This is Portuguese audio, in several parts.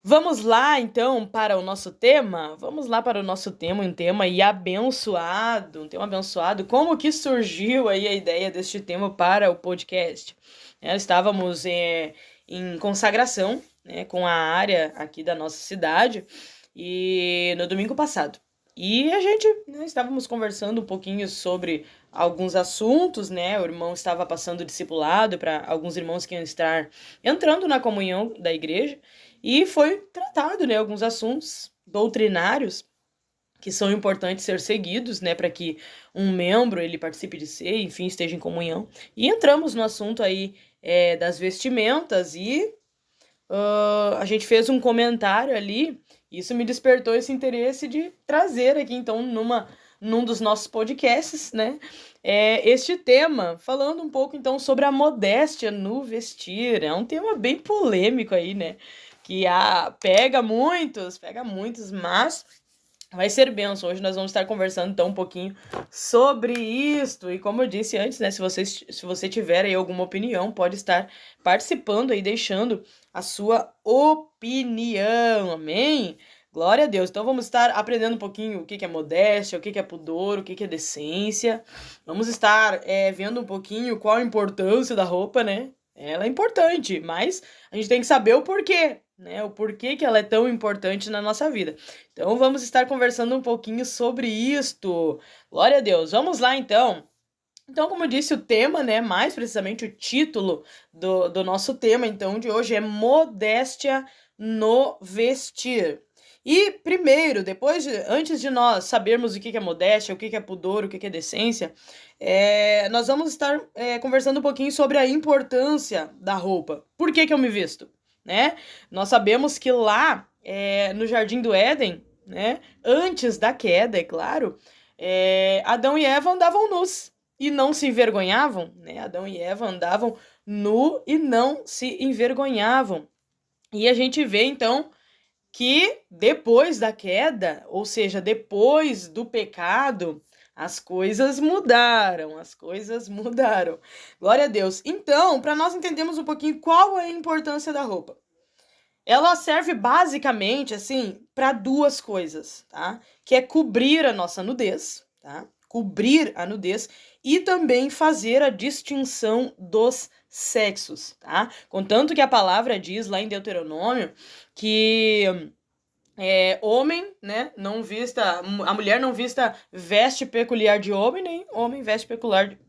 Vamos lá, então, para o nosso tema? Vamos lá para o nosso tema, um tema aí abençoado, um tema abençoado. Como que surgiu aí a ideia deste tema para o podcast? Estávamos em consagração, né, com a área aqui da nossa cidade, e no domingo passado. E a gente, estávamos conversando um pouquinho sobre alguns assuntos, né? O irmão estava passando discipulado para alguns irmãos que iam estar entrando na comunhão da igreja. E foi tratado, né, alguns assuntos doutrinários que são importantes ser seguidos, né, para que um membro ele participe de ser, enfim, esteja em comunhão. E entramos no assunto aí das vestimentas e a gente fez um comentário ali. Isso me despertou esse interesse de trazer aqui, então, num dos nossos podcasts, né, este tema, falando um pouco, então, sobre a modéstia no vestir. É um tema bem polêmico aí, né, que pega muitos, mas vai ser bênção. Hoje nós vamos estar conversando, então, um pouquinho sobre isto. E como eu disse antes, né, se você tiver aí alguma opinião, pode estar participando aí, deixando a sua opinião, amém? Glória a Deus. Então vamos estar aprendendo um pouquinho o que é modéstia, o que é pudor, o que é decência. Vamos estar vendo um pouquinho qual a importância da roupa, né? Ela é importante, mas a gente tem que saber o porquê, né? O porquê que ela é tão importante na nossa vida. Então vamos estar conversando um pouquinho sobre isto. Glória a Deus. Vamos lá então. Então, como eu disse, o tema, né, mais precisamente o título do nosso tema, então, de hoje é modéstia no vestir. E primeiro, antes de nós sabermos o que é modéstia, o que é pudor, o que é decência, nós vamos estar conversando um pouquinho sobre a importância da roupa. Por que eu me visto? Né? Nós sabemos que lá no Jardim do Éden, né, antes da queda, é claro, Adão e Eva andavam nus e não se envergonhavam, né? Adão e Eva andavam nu e não se envergonhavam. E a gente vê, então, que depois da queda, ou seja, depois do pecado, as coisas mudaram, Glória a Deus. Então, para nós entendermos um pouquinho qual é a importância da roupa. Ela serve basicamente, assim, para duas coisas, tá? Que é cobrir a nossa nudez, tá? Cobrir a nudez e também fazer a distinção dos sexos, tá? Contanto que a palavra diz lá em Deuteronômio que homem, né, não vista, a mulher não vista veste peculiar de homem, nem homem veste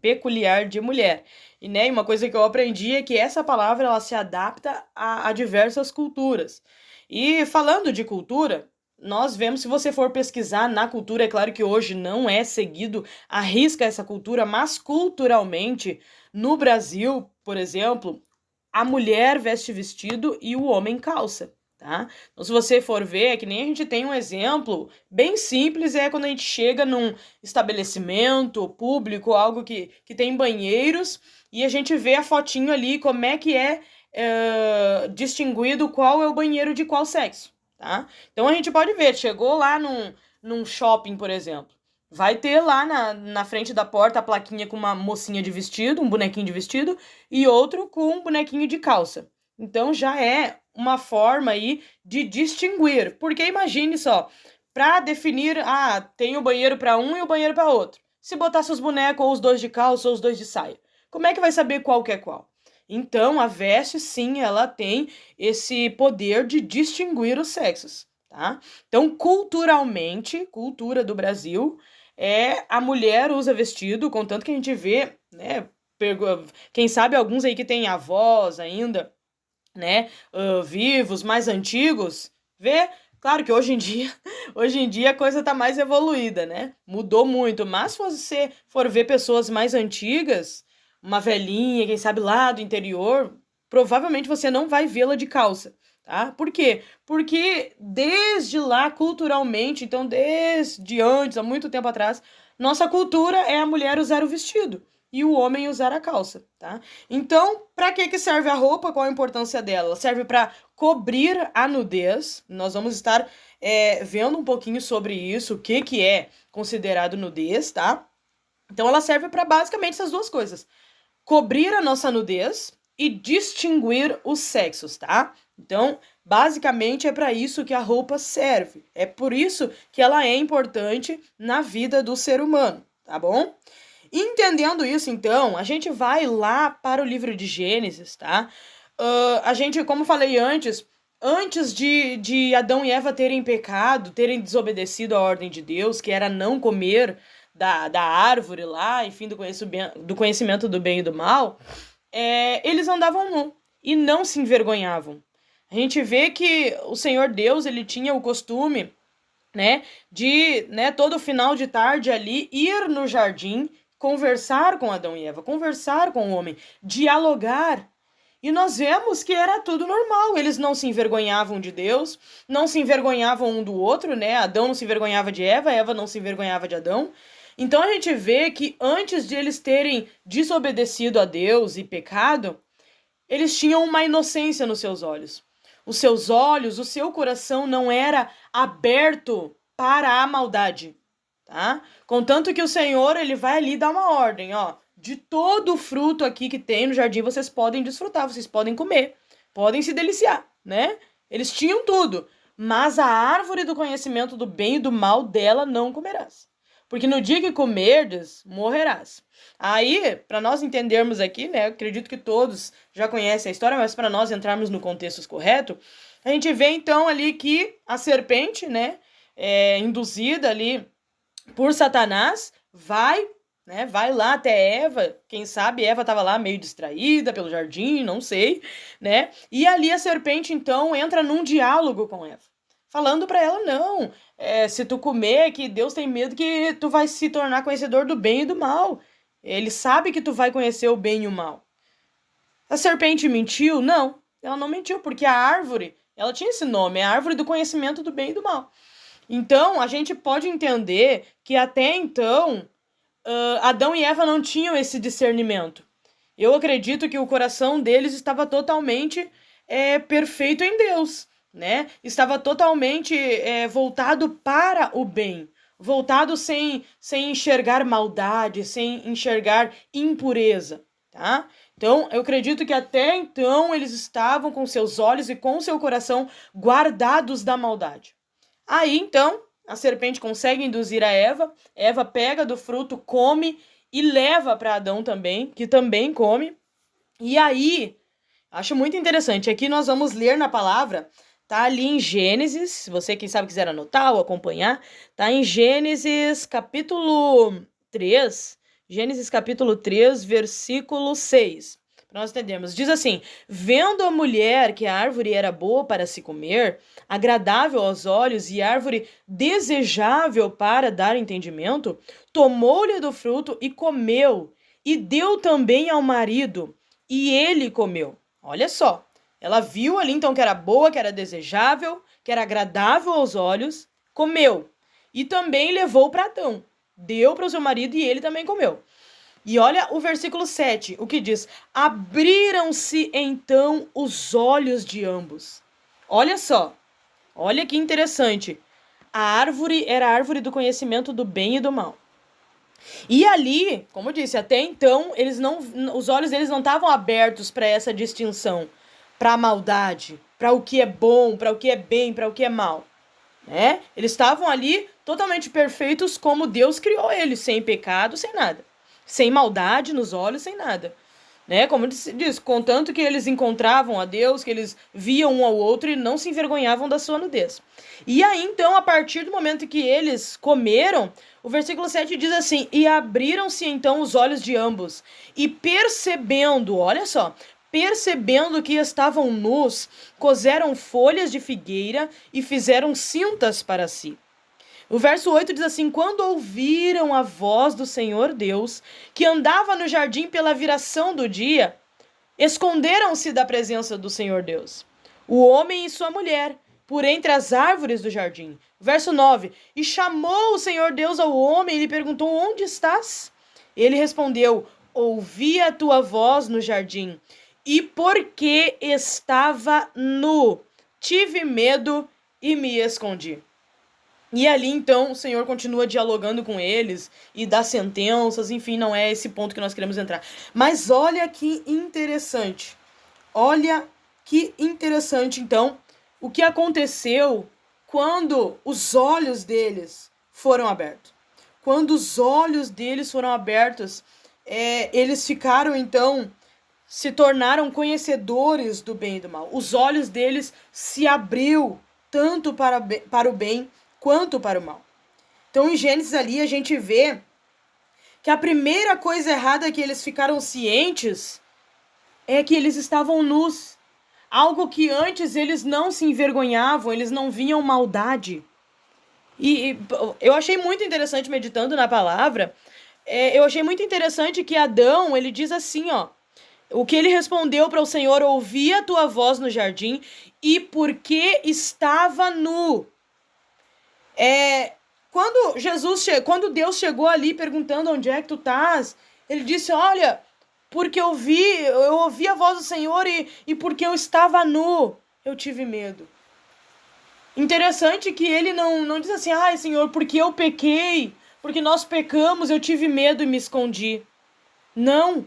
peculiar de mulher. E, né, uma coisa que eu aprendi é que essa palavra ela se adapta a diversas culturas. E falando de cultura, nós vemos, se você for pesquisar na cultura, é claro que hoje não é seguido à risca essa cultura, mas culturalmente, no Brasil, por exemplo, a mulher veste vestido e o homem calça. Tá? Então, se você for ver, é que nem a gente tem um exemplo bem simples, quando a gente chega num estabelecimento público, algo que tem banheiros, e a gente vê a fotinho ali, como é que distinguido qual é o banheiro de qual sexo, tá? Então, a gente pode ver, chegou lá num shopping, por exemplo, vai ter lá na frente da porta a plaquinha com uma mocinha de vestido, um bonequinho de vestido, e outro com um bonequinho de calça. Então, já é uma forma aí de distinguir. Porque imagine só, para definir, tem o banheiro para um e o banheiro para outro. Se botasse os bonecos ou os dois de calça ou os dois de saia, como é que vai saber qual que é qual? Então, a veste, sim, ela tem esse poder de distinguir os sexos, tá? Então, culturalmente, cultura do Brasil, a mulher usa vestido, contanto que a gente vê, né, quem sabe alguns aí que tem avós ainda, né, vivos, mais antigos, claro que hoje em dia a coisa tá mais evoluída, né, mudou muito, mas se você for ver pessoas mais antigas, uma velhinha, quem sabe lá do interior, provavelmente você não vai vê-la de calça, tá? Por quê? Porque desde lá, culturalmente, então desde antes, há muito tempo atrás, nossa cultura é a mulher usar o vestido e o homem usar a calça, tá? Então, para que serve a roupa? Qual a importância dela? Ela serve para cobrir a nudez. Nós vamos estar vendo um pouquinho sobre isso, o que é considerado nudez, tá? Então, ela serve para basicamente essas duas coisas: cobrir a nossa nudez e distinguir os sexos, tá? Então, Basicamente é para isso que a roupa serve. É por isso que ela é importante na vida do ser humano, tá bom? Entendendo isso, então, a gente vai lá para o livro de Gênesis, tá? A gente, como falei antes de Adão e Eva terem pecado, terem desobedecido a ordem de Deus, que era não comer da árvore lá, enfim, do conhecimento do bem e do mal, eles andavam nu e não se envergonhavam. A gente vê que o Senhor Deus, ele tinha o costume, né, de, né, todo final de tarde ali, ir no jardim, conversar com Adão e Eva, conversar com o homem, dialogar. E nós vemos que era tudo normal, eles não se envergonhavam de Deus, não se envergonhavam um do outro, né? Adão não se envergonhava de Eva, Eva não se envergonhava de Adão. Então a gente vê que antes de eles terem desobedecido a Deus e pecado, eles tinham uma inocência nos seus olhos. Os seus olhos, o seu coração não era aberto para a maldade, tá? Contanto que o Senhor, ele vai ali dar uma ordem, ó. De todo o fruto aqui que tem no jardim, vocês podem desfrutar, vocês podem comer, podem se deliciar, né? Eles tinham tudo, mas a árvore do conhecimento do bem e do mal dela não comerás. Porque no dia que comerdes, morrerás. Aí, para nós entendermos aqui, né, acredito que todos já conhecem a história, mas para nós entrarmos no contexto correto, a gente vê então ali que a serpente, né, induzida ali por Satanás, vai lá até Eva, quem sabe Eva estava lá meio distraída pelo jardim, não sei, né? E ali a serpente então entra num diálogo com Eva, falando para ela, não, se tu comer, que Deus tem medo que tu vai se tornar conhecedor do bem e do mal. Ele sabe que tu vai conhecer o bem e o mal. A serpente mentiu? Não, ela não mentiu, porque a árvore, ela tinha esse nome, é a árvore do conhecimento do bem e do mal. Então, a gente pode entender que até então, Adão e Eva não tinham esse discernimento. Eu acredito que o coração deles estava totalmente perfeito em Deus, né? Estava totalmente voltado para o bem, voltado sem enxergar maldade, sem enxergar impureza, tá? Então, eu acredito que até então eles estavam com seus olhos e com seu coração guardados da maldade. Aí, então, a serpente consegue induzir a Eva, Eva pega do fruto, come e leva para Adão também, que também come. E aí, acho muito interessante, aqui nós vamos ler na palavra, tá ali em Gênesis, se você, quem sabe, quiser anotar ou acompanhar, tá em Gênesis capítulo 3, versículo 6. Para nós entendermos, diz assim: vendo a mulher que a árvore era boa para se comer, agradável aos olhos e árvore desejável para dar entendimento, tomou-lhe do fruto e comeu, e deu também ao marido, e ele comeu. Olha só, ela viu ali então que era boa, que era desejável, que era agradável aos olhos, comeu, e também levou para Adão, deu para o seu marido e ele também comeu. E olha o versículo 7, o que diz: abriram-se então os olhos de ambos. Olha só, olha que interessante. A árvore era a árvore do conhecimento do bem e do mal. E ali, como eu disse, até então, os olhos deles não estavam abertos para essa distinção, para a maldade, para o que é bom, para o que é bem, para o que é mal, né? Eles estavam ali totalmente perfeitos como Deus criou eles, sem pecado, sem nada. Sem maldade nos olhos, sem nada, né? Como diz, contanto que eles encontravam a Deus, que eles viam um ao outro e não se envergonhavam da sua nudez. E aí, então, a partir do momento que eles comeram, o versículo 7 diz assim: e abriram-se então os olhos de ambos, e percebendo, olha só, percebendo que estavam nus, coseram folhas de figueira e fizeram cintas para si. O verso 8 diz assim: quando ouviram a voz do Senhor Deus, que andava no jardim pela viração do dia, esconderam-se da presença do Senhor Deus, o homem e sua mulher, por entre as árvores do jardim. Verso 9: e chamou o Senhor Deus ao homem e lhe perguntou: onde estás? Ele respondeu: ouvi a tua voz no jardim, e porque estava nu, tive medo e me escondi. E ali, então, o Senhor continua dialogando com eles e dá sentenças, enfim, não é esse ponto que nós queremos entrar. Mas olha que interessante. Olha que interessante, então, o que aconteceu quando os olhos deles foram abertos. Quando os olhos deles foram abertos, eles ficaram, então, se tornaram conhecedores do bem e do mal. Os olhos deles se abriu tanto para o bem quanto para o mal. Então, em Gênesis ali, a gente vê que a primeira coisa errada que eles ficaram cientes é que eles estavam nus. Algo que antes eles não se envergonhavam, eles não viam maldade. E eu achei muito interessante, meditando na palavra, eu achei muito interessante que Adão, ele diz assim, ó, o que ele respondeu para o Senhor: ouvi a tua voz no jardim, e porque estava nu. Quando Deus chegou ali perguntando onde é que tu estás, ele disse: olha, porque eu ouvi a voz do Senhor e porque eu estava nu, eu tive medo. Interessante que ele não diz assim: ai, Senhor, porque eu pequei, porque nós pecamos, eu tive medo e me escondi. Não.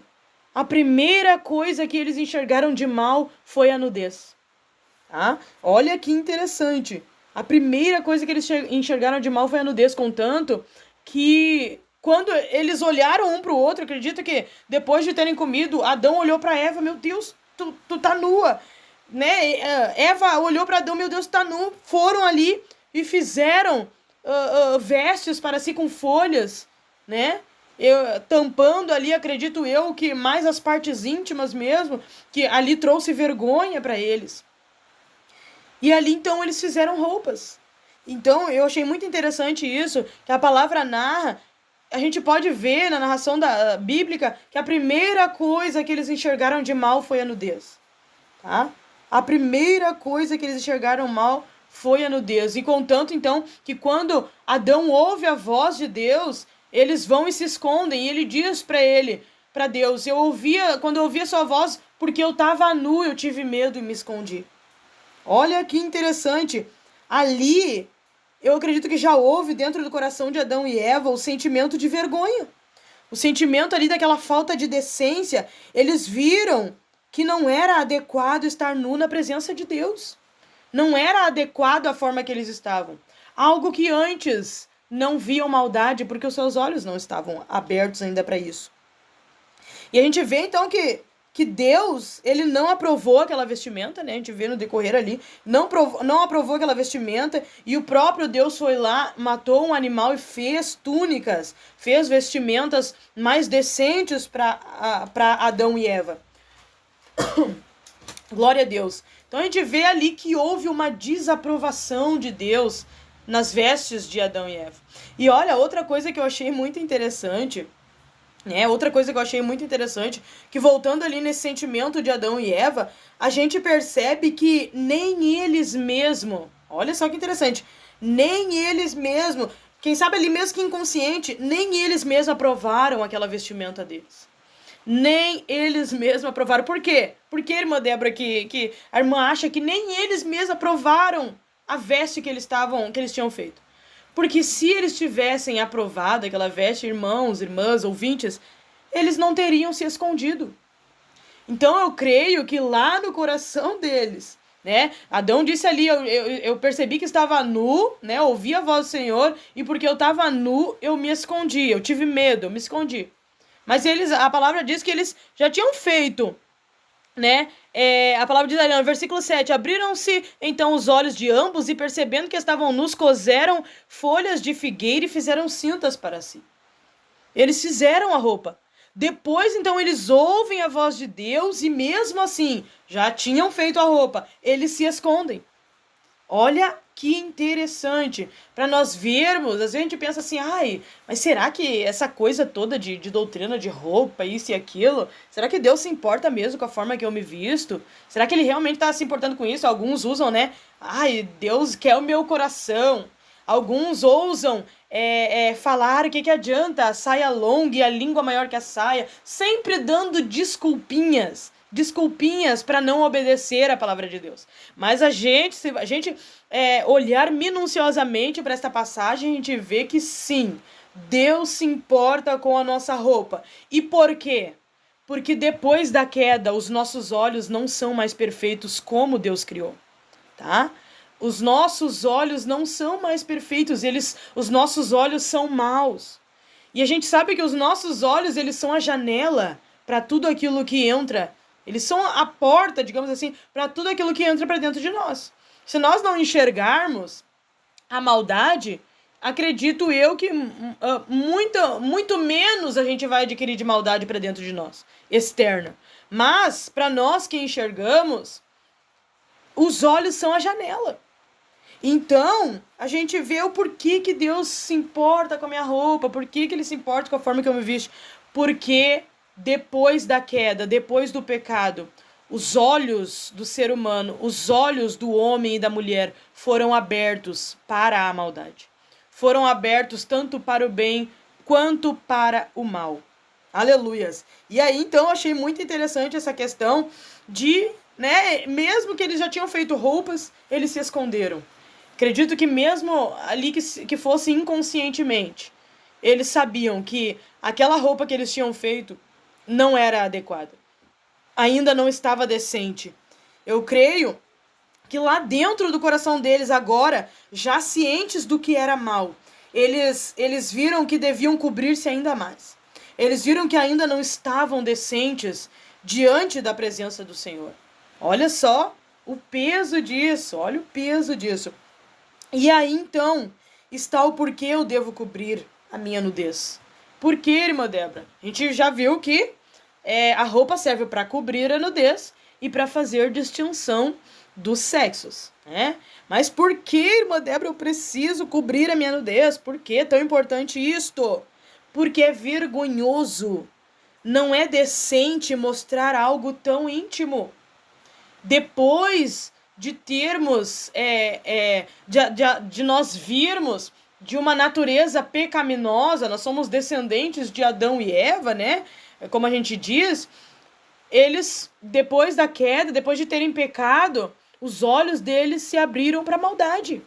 A primeira coisa que eles enxergaram de mal foi a nudez. Tá? Olha que interessante. A primeira coisa que eles enxergaram de mal foi a nudez, contanto que quando eles olharam um para o outro, acredita que depois de terem comido, Adão olhou para Eva: meu Deus, tu tá nua. Né? Eva olhou para Adão: meu Deus, tá nu. Foram ali e fizeram vestes para si com folhas, né? Tampando ali, acredito eu, que mais as partes íntimas mesmo, que ali trouxe vergonha para eles. E ali, então, eles fizeram roupas. Então, eu achei muito interessante isso, que a palavra narra. A gente pode ver na narração bíblica que a primeira coisa que eles enxergaram de mal foi a nudez. Tá? A primeira coisa que eles enxergaram mal foi a nudez. E contanto, então, que quando Adão ouve a voz de Deus, eles vão e se escondem. E ele diz para Deus: quando eu ouvia sua voz, porque eu estava nu, eu tive medo e me escondi. Olha que interessante. Ali, eu acredito que já houve dentro do coração de Adão e Eva o sentimento de vergonha. O sentimento ali daquela falta de decência. Eles viram que não era adequado estar nu na presença de Deus. Não era adequado a forma que eles estavam. Algo que antes não viam maldade, porque os seus olhos não estavam abertos ainda para isso. E a gente vê então que Deus, ele não aprovou aquela vestimenta, né? A gente vê no decorrer ali, não aprovou aquela vestimenta, e o próprio Deus foi lá, matou um animal e fez túnicas, fez vestimentas mais decentes para Adão e Eva. Glória a Deus. Então a gente vê ali que houve uma desaprovação de Deus nas vestes de Adão e Eva. E olha, outra coisa que eu achei muito interessante, que voltando ali nesse sentimento de Adão e Eva, a gente percebe que nem eles mesmos, olha só que interessante, nem eles mesmos, quem sabe ali mesmo que inconsciente, nem eles mesmos aprovaram aquela vestimenta deles. Nem eles mesmos aprovaram. Por quê? Porque, irmã Débora, que a irmã acha que nem eles mesmos aprovaram a veste que eles tinham feito. Porque se eles tivessem aprovado aquela veste, irmãos, irmãs, ouvintes, eles não teriam se escondido. Então eu creio que lá no coração deles, né? Adão disse ali: eu percebi que estava nu, né? Ouvi a voz do Senhor, e porque eu estava nu, eu me escondi, eu tive medo, eu me escondi. Mas a palavra diz que eles já tinham feito, né? A palavra diz ali no versículo 7, abriram-se então os olhos de ambos e percebendo que estavam nus, coseram folhas de figueira e fizeram cintas para si. Eles fizeram a roupa. Depois, então, eles ouvem a voz de Deus e mesmo assim, já tinham feito a roupa, eles se escondem. Olha que interessante, para nós vermos. Às vezes a gente pensa assim: ai, mas será que essa coisa toda de doutrina de roupa, isso e aquilo, será que Deus se importa mesmo com a forma que eu me visto? Será que ele realmente está se importando com isso? Alguns usam, né? Ai, Deus quer o meu coração. Alguns ousam falar: o que adianta a saia longa e a língua maior que a saia, sempre dando desculpinhas para não obedecer a palavra de Deus. Mas se a gente olhar minuciosamente para esta passagem, a gente vê que sim, Deus se importa com a nossa roupa. E por quê? Porque depois da queda, os nossos olhos não são mais perfeitos como Deus criou, tá? Os nossos olhos não são mais perfeitos, os nossos olhos são maus. E a gente sabe que os nossos olhos, eles são a janela para tudo aquilo que entra. Eles são a porta, digamos assim, para tudo aquilo que entra para dentro de nós. Se nós não enxergarmos a maldade, acredito eu que muito menos a gente vai adquirir de maldade para dentro de nós, externa. Mas, para nós que enxergamos, os olhos são a janela. Então, a gente vê o porquê que Deus se importa com a minha roupa, porquê que Ele se importa com a forma que eu me visto. Porque depois da queda, depois do pecado, os olhos do ser humano, os olhos do homem e da mulher foram abertos para a maldade. Foram abertos tanto para o bem quanto para o mal. Aleluias. E aí, então, eu achei muito interessante essa questão de, né, mesmo que eles já tinham feito roupas, eles se esconderam. Acredito que mesmo ali que fosse inconscientemente, eles sabiam que aquela roupa que eles tinham feito não era adequada. Ainda não estava decente. Eu creio que lá dentro do coração deles agora, já cientes do que era mal, eles viram que deviam cobrir-se ainda mais. Eles viram que ainda não estavam decentes diante da presença do Senhor. Olha só o peso disso, olha o peso disso. E aí, então, está o porquê eu devo cobrir a minha nudez. Por quê, irmã Débora? A gente já viu que a roupa serve para cobrir a nudez e para fazer distinção dos sexos, né? Mas por que, irmã Débora, eu preciso cobrir a minha nudez? Por que é tão importante isto? Porque é vergonhoso. Não é decente mostrar algo tão íntimo. Depois de termos, de nós virmos de uma natureza pecaminosa, nós somos descendentes de Adão e Eva, né? Como a gente diz, eles, depois da queda, depois de terem pecado, os olhos deles se abriram para a maldade.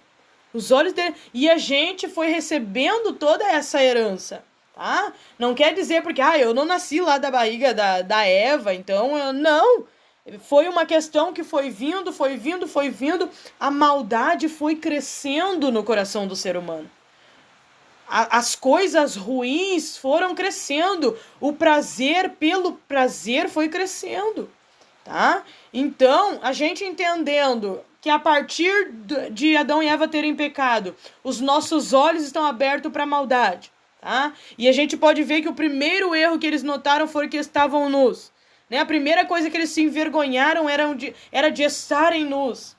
Os olhos deles, e a gente foi recebendo toda essa herança, tá? Não quer dizer porque, eu não nasci lá da barriga da Eva, então, não. Foi uma questão que foi vindo, a maldade foi crescendo no coração do ser humano. As coisas ruins foram crescendo, o prazer pelo prazer foi crescendo, tá? Então, a gente entendendo que a partir de Adão e Eva terem pecado, os nossos olhos estão abertos para a maldade, tá? E a gente pode ver que o primeiro erro que eles notaram foi que estavam nus. Né? A primeira coisa que eles se envergonharam era de estarem nus.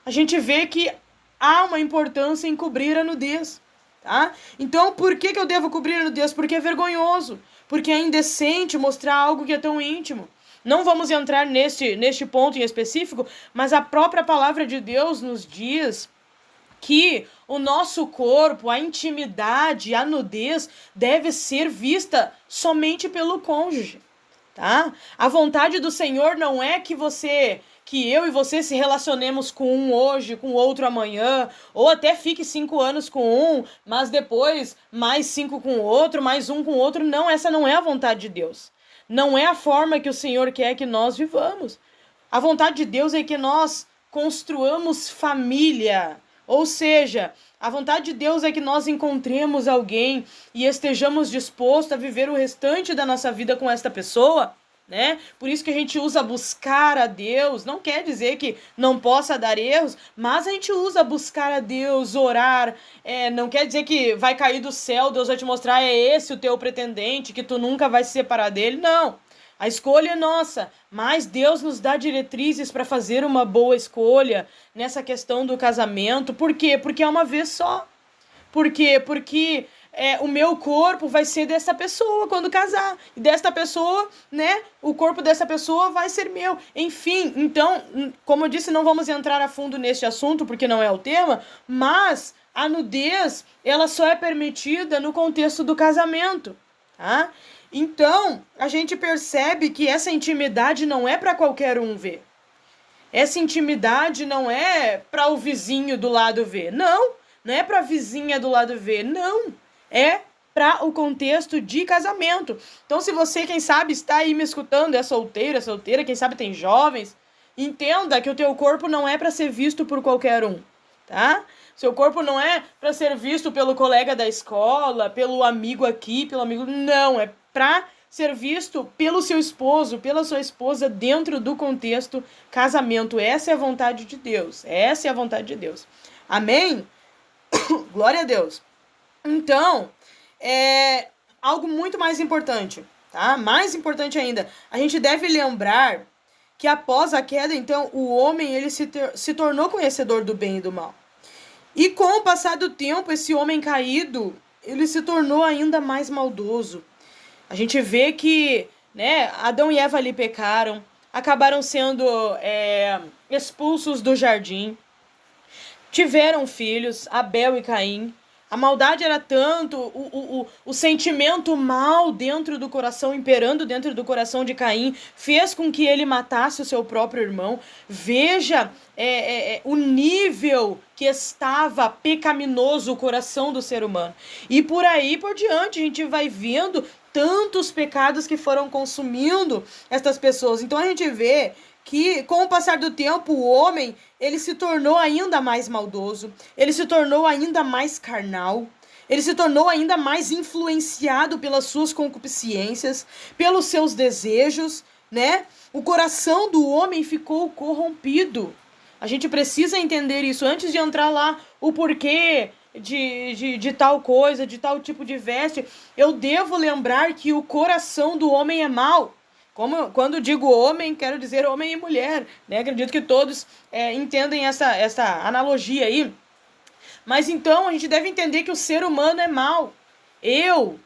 A gente vê que há uma importância em cobrir a nudez. Tá? Então, por que eu devo cobrir a nudez? Porque é vergonhoso. Porque é indecente mostrar algo que é tão íntimo. Não vamos entrar neste ponto em específico, mas a própria palavra de Deus nos diz que o nosso corpo, a intimidade, a nudez deve ser vista somente pelo cônjuge. Tá? A vontade do Senhor não é que eu e você se relacionemos com um hoje, com o outro amanhã, ou até fique 5 anos com um, mas depois mais 5 com o outro, mais um com o outro. Não, essa não é a vontade de Deus. Não é a forma que o Senhor quer que nós vivamos. A vontade de Deus é que nós construamos família. Ou seja, a vontade de Deus é que nós encontremos alguém e estejamos dispostos a viver o restante da nossa vida com esta pessoa, né? Por isso que a gente usa buscar a Deus. Não quer dizer que não possa dar erros, mas a gente usa buscar a Deus, orar. Não quer dizer que vai cair do céu, Deus vai te mostrar, é esse o teu pretendente, que tu nunca vai se separar dele. Não. A escolha é nossa, mas Deus nos dá diretrizes para fazer uma boa escolha nessa questão do casamento. Por quê? Porque é uma vez só. Por quê? Porque o meu corpo vai ser dessa pessoa quando casar. E desta pessoa, né? O corpo dessa pessoa vai ser meu. Enfim, então, como eu disse, não vamos entrar a fundo neste assunto, porque não é o tema, mas a nudez, ela só é permitida no contexto do casamento, tá? Então, a gente percebe que essa intimidade não é para qualquer um ver. Essa intimidade não é para o vizinho do lado ver. Não é para a vizinha do lado ver. Não, é para o contexto de casamento. Então, se você, quem sabe, está aí me escutando, é solteira, quem sabe tem jovens, entenda que o teu corpo não é para ser visto por qualquer um. tá? Seu corpo não é para ser visto pelo colega da escola, pelo amigo aqui, pelo amigo... Não, é para ser visto pelo seu esposo, pela sua esposa, dentro do contexto casamento. Essa é a vontade de Deus. Essa é a vontade de Deus. Amém? Glória a Deus. Então, algo muito mais importante, tá? Mais importante ainda, a gente deve lembrar que após a queda, então, o homem ele se tornou conhecedor do bem e do mal. E com o passar do tempo, esse homem caído, ele se tornou ainda mais maldoso. A gente vê que, né, Adão e Eva ali pecaram, acabaram sendo expulsos do jardim, tiveram filhos, Abel e Caim. A maldade era tanto, o sentimento mal dentro do coração, imperando dentro do coração de Caim, fez com que ele matasse o seu próprio irmão. Veja o nível que estava pecaminoso o coração do ser humano. E por aí por diante, a gente vai vendo tantos pecados que foram consumindo estas pessoas. Então a gente vê que com o passar do tempo o homem ele se tornou ainda mais maldoso, ele se tornou ainda mais carnal, ele se tornou ainda mais influenciado pelas suas concupiscências, pelos seus desejos, né? O coração do homem ficou corrompido. A gente precisa entender isso antes de entrar lá o porquê de tal coisa, de tal tipo de veste. Eu devo lembrar que o coração do homem é mau. Quando digo homem, quero dizer homem e mulher, né? Acredito que todos entendem essa analogia aí. Mas então a gente deve entender que o ser humano é mau. Eu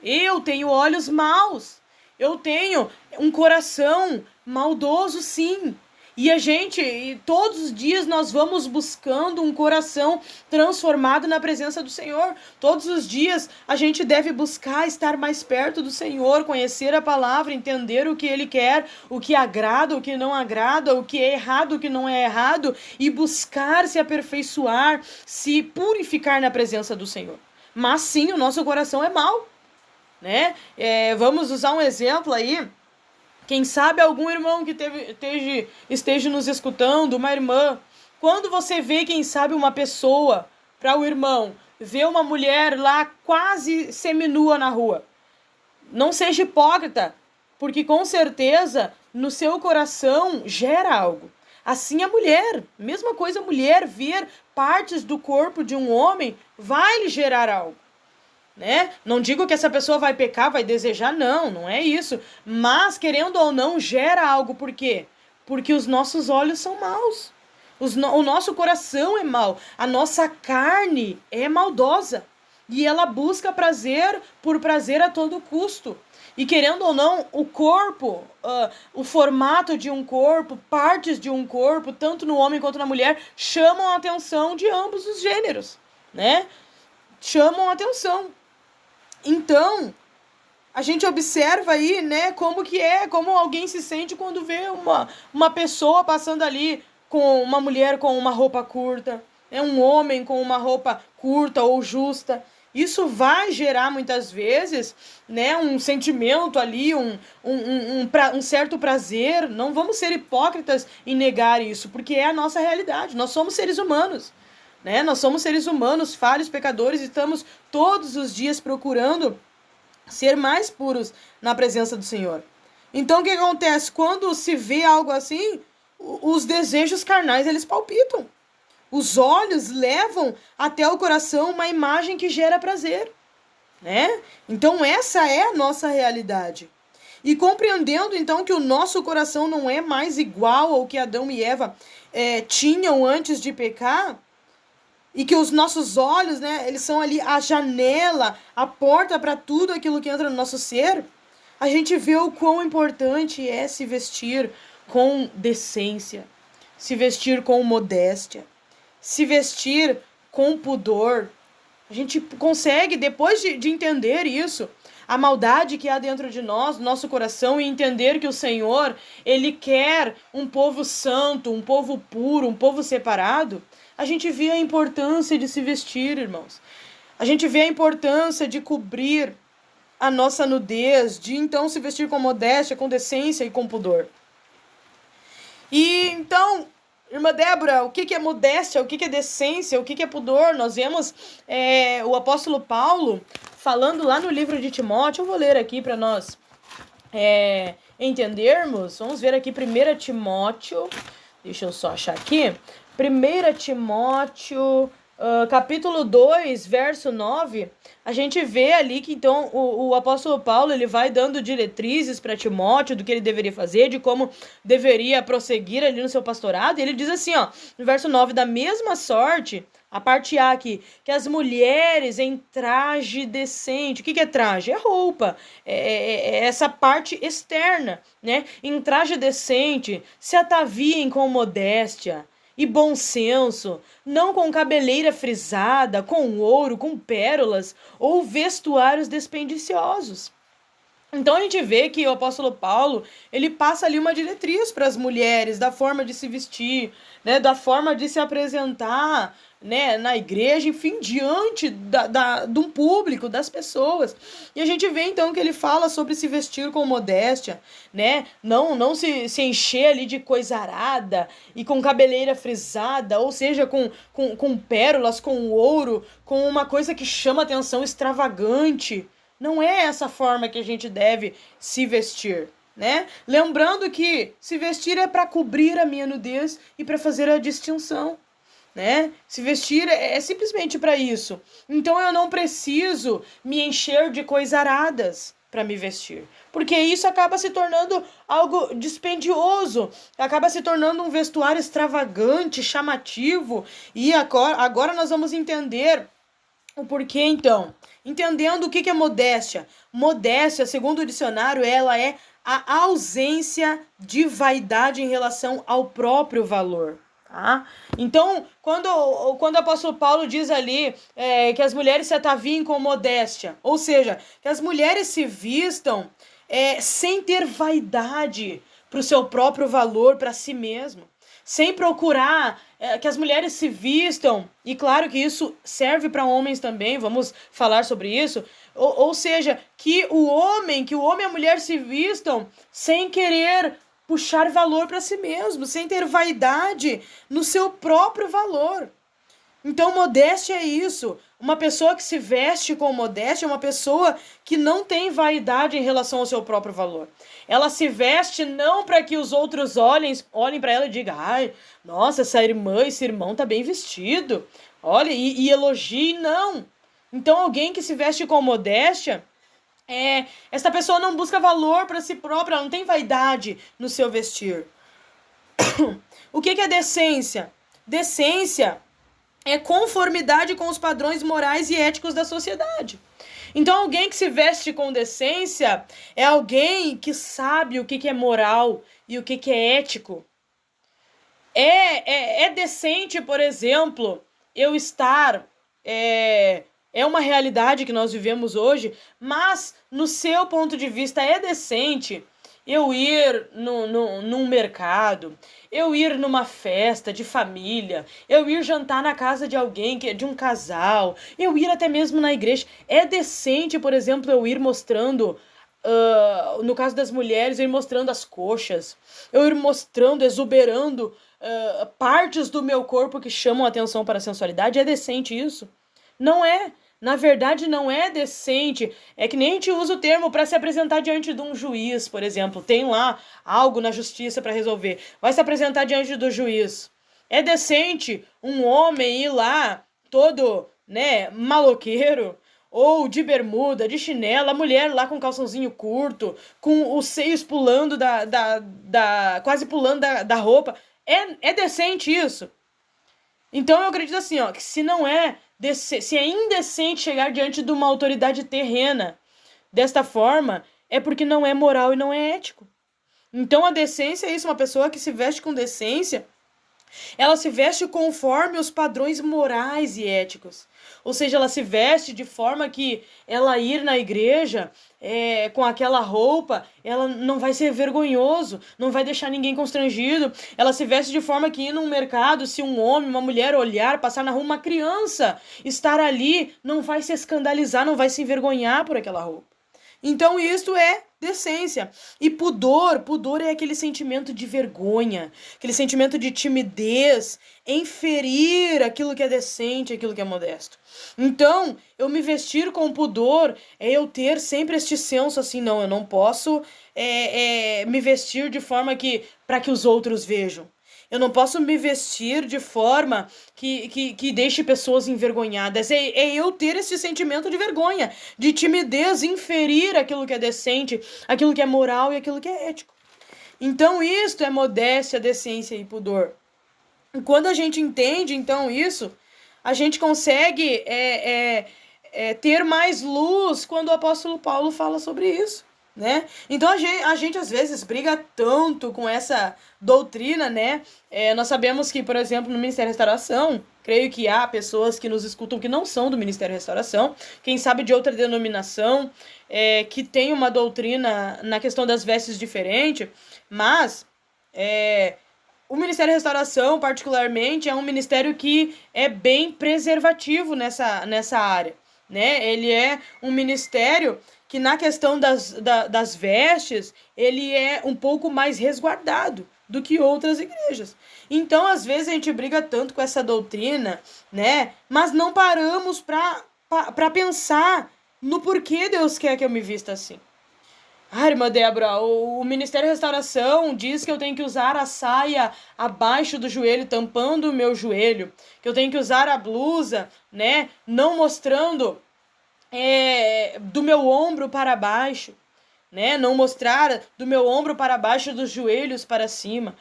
tenho olhos maus. Eu tenho um coração maldoso, sim. E todos os dias nós vamos buscando um coração transformado na presença do Senhor. Todos os dias a gente deve buscar estar mais perto do Senhor, conhecer a palavra, entender o que Ele quer, o que agrada, o que não agrada, o que é errado, o que não é errado, e buscar se aperfeiçoar, se purificar na presença do Senhor. Mas sim, o nosso coração é mau, né? Vamos usar um exemplo aí. Quem sabe algum irmão que esteja nos escutando, uma irmã. Quando você vê, quem sabe, uma pessoa, para o irmão, vê uma mulher lá quase seminua na rua. Não seja hipócrita, porque com certeza no seu coração gera algo. Assim a mulher, mesma coisa a mulher ver partes do corpo de um homem vai lhe gerar algo. Né? Não digo que essa pessoa vai pecar, vai desejar, não é isso. Mas, querendo ou não, gera algo. Por quê? Porque os nossos olhos são maus. O nosso coração é mau. A nossa carne é maldosa. E ela busca prazer por prazer a todo custo. E querendo ou não, o corpo, o formato de um corpo, partes de um corpo, tanto no homem quanto na mulher, chamam a atenção de ambos os gêneros, né? Chamam a atenção. Então, a gente observa aí, né, como alguém se sente quando vê uma pessoa passando ali com uma mulher com uma roupa curta, né, um homem com uma roupa curta ou justa. Isso vai gerar muitas vezes, né, um sentimento ali, um certo prazer. Não vamos ser hipócritas em negar isso, porque é a nossa realidade. Nós somos seres humanos. Né? Nós somos seres humanos, falhos, pecadores, e estamos todos os dias procurando ser mais puros na presença do Senhor. Então o que acontece? Quando se vê algo assim, os desejos carnais eles palpitam. Os olhos levam até o coração uma imagem que gera prazer. Né? Então essa é a nossa realidade. E compreendendo então que o nosso coração não é mais igual ao que Adão e Eva tinham antes de pecar, e que os nossos olhos, né, eles são ali a janela, a porta para tudo aquilo que entra no nosso ser, a gente vê o quão importante é se vestir com decência, se vestir com modéstia, se vestir com pudor. A gente consegue, depois de entender isso, a maldade que há dentro de nós, nosso coração, e entender que o Senhor, Ele quer um povo santo, um povo puro, um povo separado, a gente vê a importância de se vestir, irmãos. A gente vê a importância de cobrir a nossa nudez, de então se vestir com modéstia, com decência e com pudor. E então, Irmã Débora, o que é modéstia, o que é decência, o que é pudor? Nós vemos o apóstolo Paulo falando lá no livro de Timóteo. Eu vou ler aqui para nós entendermos. Vamos ver aqui 1 Timóteo, deixa eu só achar aqui. 1 Timóteo, capítulo 2, verso 9, a gente vê ali que então o apóstolo Paulo ele vai dando diretrizes para Timóteo do que ele deveria fazer, de como deveria prosseguir ali no seu pastorado, e ele diz assim, ó, no verso 9, da mesma sorte, a parte A aqui, que as mulheres em traje decente. O que é traje? É roupa, é essa parte externa, né? Em traje decente, se ataviem com modéstia e bom senso, não com cabeleira frisada, com ouro, com pérolas ou vestuários despendiciosos. Então a gente vê que o apóstolo Paulo, ele passa ali uma diretriz para as mulheres, da forma de se vestir, né, da forma de se apresentar, né, na igreja, enfim, diante de um público, das pessoas. E a gente vê então que ele fala sobre se vestir com modéstia, né, não se encher ali de coisa arada e com cabeleira frisada, ou seja, com pérolas, com ouro, com uma coisa que chama atenção, extravagante. Não é essa forma que a gente deve se vestir, né? Lembrando que se vestir é para cobrir a minha nudez e para fazer a distinção, né? Se vestir é simplesmente para isso. Então eu não preciso me encher de coisas aradas para me vestir, porque isso acaba se tornando algo dispendioso, acaba se tornando um vestuário extravagante, chamativo, e agora nós vamos entender o porquê, então. Entendendo o que é modéstia. Modéstia, segundo o dicionário, ela é a ausência de vaidade em relação ao próprio valor. Tá? Então, quando o apóstolo Paulo diz ali que as mulheres se ataviem com modéstia, ou seja, que as mulheres se vistam sem ter vaidade para o seu próprio valor, para si mesmo, sem procurar que as mulheres se vistam, e claro que isso serve para homens também, vamos falar sobre isso, ou seja, que o homem e a mulher se vistam sem querer puxar valor para si mesmo, sem ter vaidade no seu próprio valor. Então, modéstia é isso. Uma pessoa que se veste com modéstia é uma pessoa que não tem vaidade em relação ao seu próprio valor. Ela se veste não para que os outros olhem para ela e digam: ai, nossa, essa irmã, esse irmão tá bem vestido. Olha, e elogiem, não. Então, alguém que se veste com modéstia, essa pessoa não busca valor para si própria, ela não tem vaidade no seu vestir. O que é decência? Decência é conformidade com os padrões morais e éticos da sociedade. Então, alguém que se veste com decência é alguém que sabe o que é moral e o que é ético. É decente, por exemplo, eu estar... É uma realidade que nós vivemos hoje, mas no seu ponto de vista é decente eu ir num mercado, eu ir numa festa de família, eu ir jantar na casa de alguém, de um casal, eu ir até mesmo na igreja. É decente, por exemplo, eu ir mostrando, no caso das mulheres, eu ir mostrando as coxas, eu ir mostrando, exuberando partes do meu corpo que chamam a atenção para a sensualidade. É decente isso? Não é. Na verdade, não é decente. É que nem a gente usa o termo para se apresentar diante de um juiz, por exemplo. Tem lá algo na justiça para resolver. Vai se apresentar diante do juiz. É decente um homem ir lá todo, né, maloqueiro, ou de bermuda, de chinela, a mulher lá com calçãozinho curto, com os seios pulando quase pulando da roupa. É decente isso? Então eu acredito assim, ó, que se é indecente chegar diante de uma autoridade terrena desta forma, é porque não é moral e não é ético. Então a decência é isso, uma pessoa que se veste com decência, ela se veste conforme os padrões morais e éticos. Ou seja, ela se veste de forma que ela ir na igreja com aquela roupa, ela não vai ser vergonhoso, não vai deixar ninguém constrangido. Ela se veste de forma que ir num mercado, se um homem, uma mulher olhar, passar na rua, uma criança estar ali, não vai se escandalizar, não vai se envergonhar por aquela roupa. Então isso é decência. E pudor é aquele sentimento de vergonha, aquele sentimento de timidez em ferir aquilo que é decente, aquilo que é modesto. Então, eu me vestir com pudor é eu ter sempre este senso assim, não, eu não posso me vestir de forma que para que os outros vejam. Eu não posso me vestir de forma que deixe pessoas envergonhadas. É eu ter esse sentimento de vergonha, de timidez, inferir aquilo que é decente, aquilo que é moral e aquilo que é ético. Então, isto é modéstia, decência e pudor. E quando a gente entende, então, isso, a gente consegue ter mais luz quando o apóstolo Paulo fala sobre isso. Né? Então a gente às vezes briga tanto com essa doutrina, né? Nós sabemos que, por exemplo, no Ministério da Restauração, creio que há pessoas que nos escutam que não são do Ministério da Restauração, quem sabe de outra denominação, que tem uma doutrina na questão das vestes diferente, mas o Ministério da Restauração, particularmente, é um ministério que é bem preservativo nessa área, né? Ele é um ministério que na questão das vestes, ele é um pouco mais resguardado do que outras igrejas. Então, às vezes, a gente briga tanto com essa doutrina, né? Mas não paramos para pensar no porquê Deus quer que eu me vista assim. Irmã Débora, o Ministério da Restauração diz que eu tenho que usar a saia abaixo do joelho, tampando o meu joelho, que eu tenho que usar a blusa, né? Não mostrando do meu ombro para baixo, né? Não mostrar do meu ombro para baixo, dos joelhos para cima.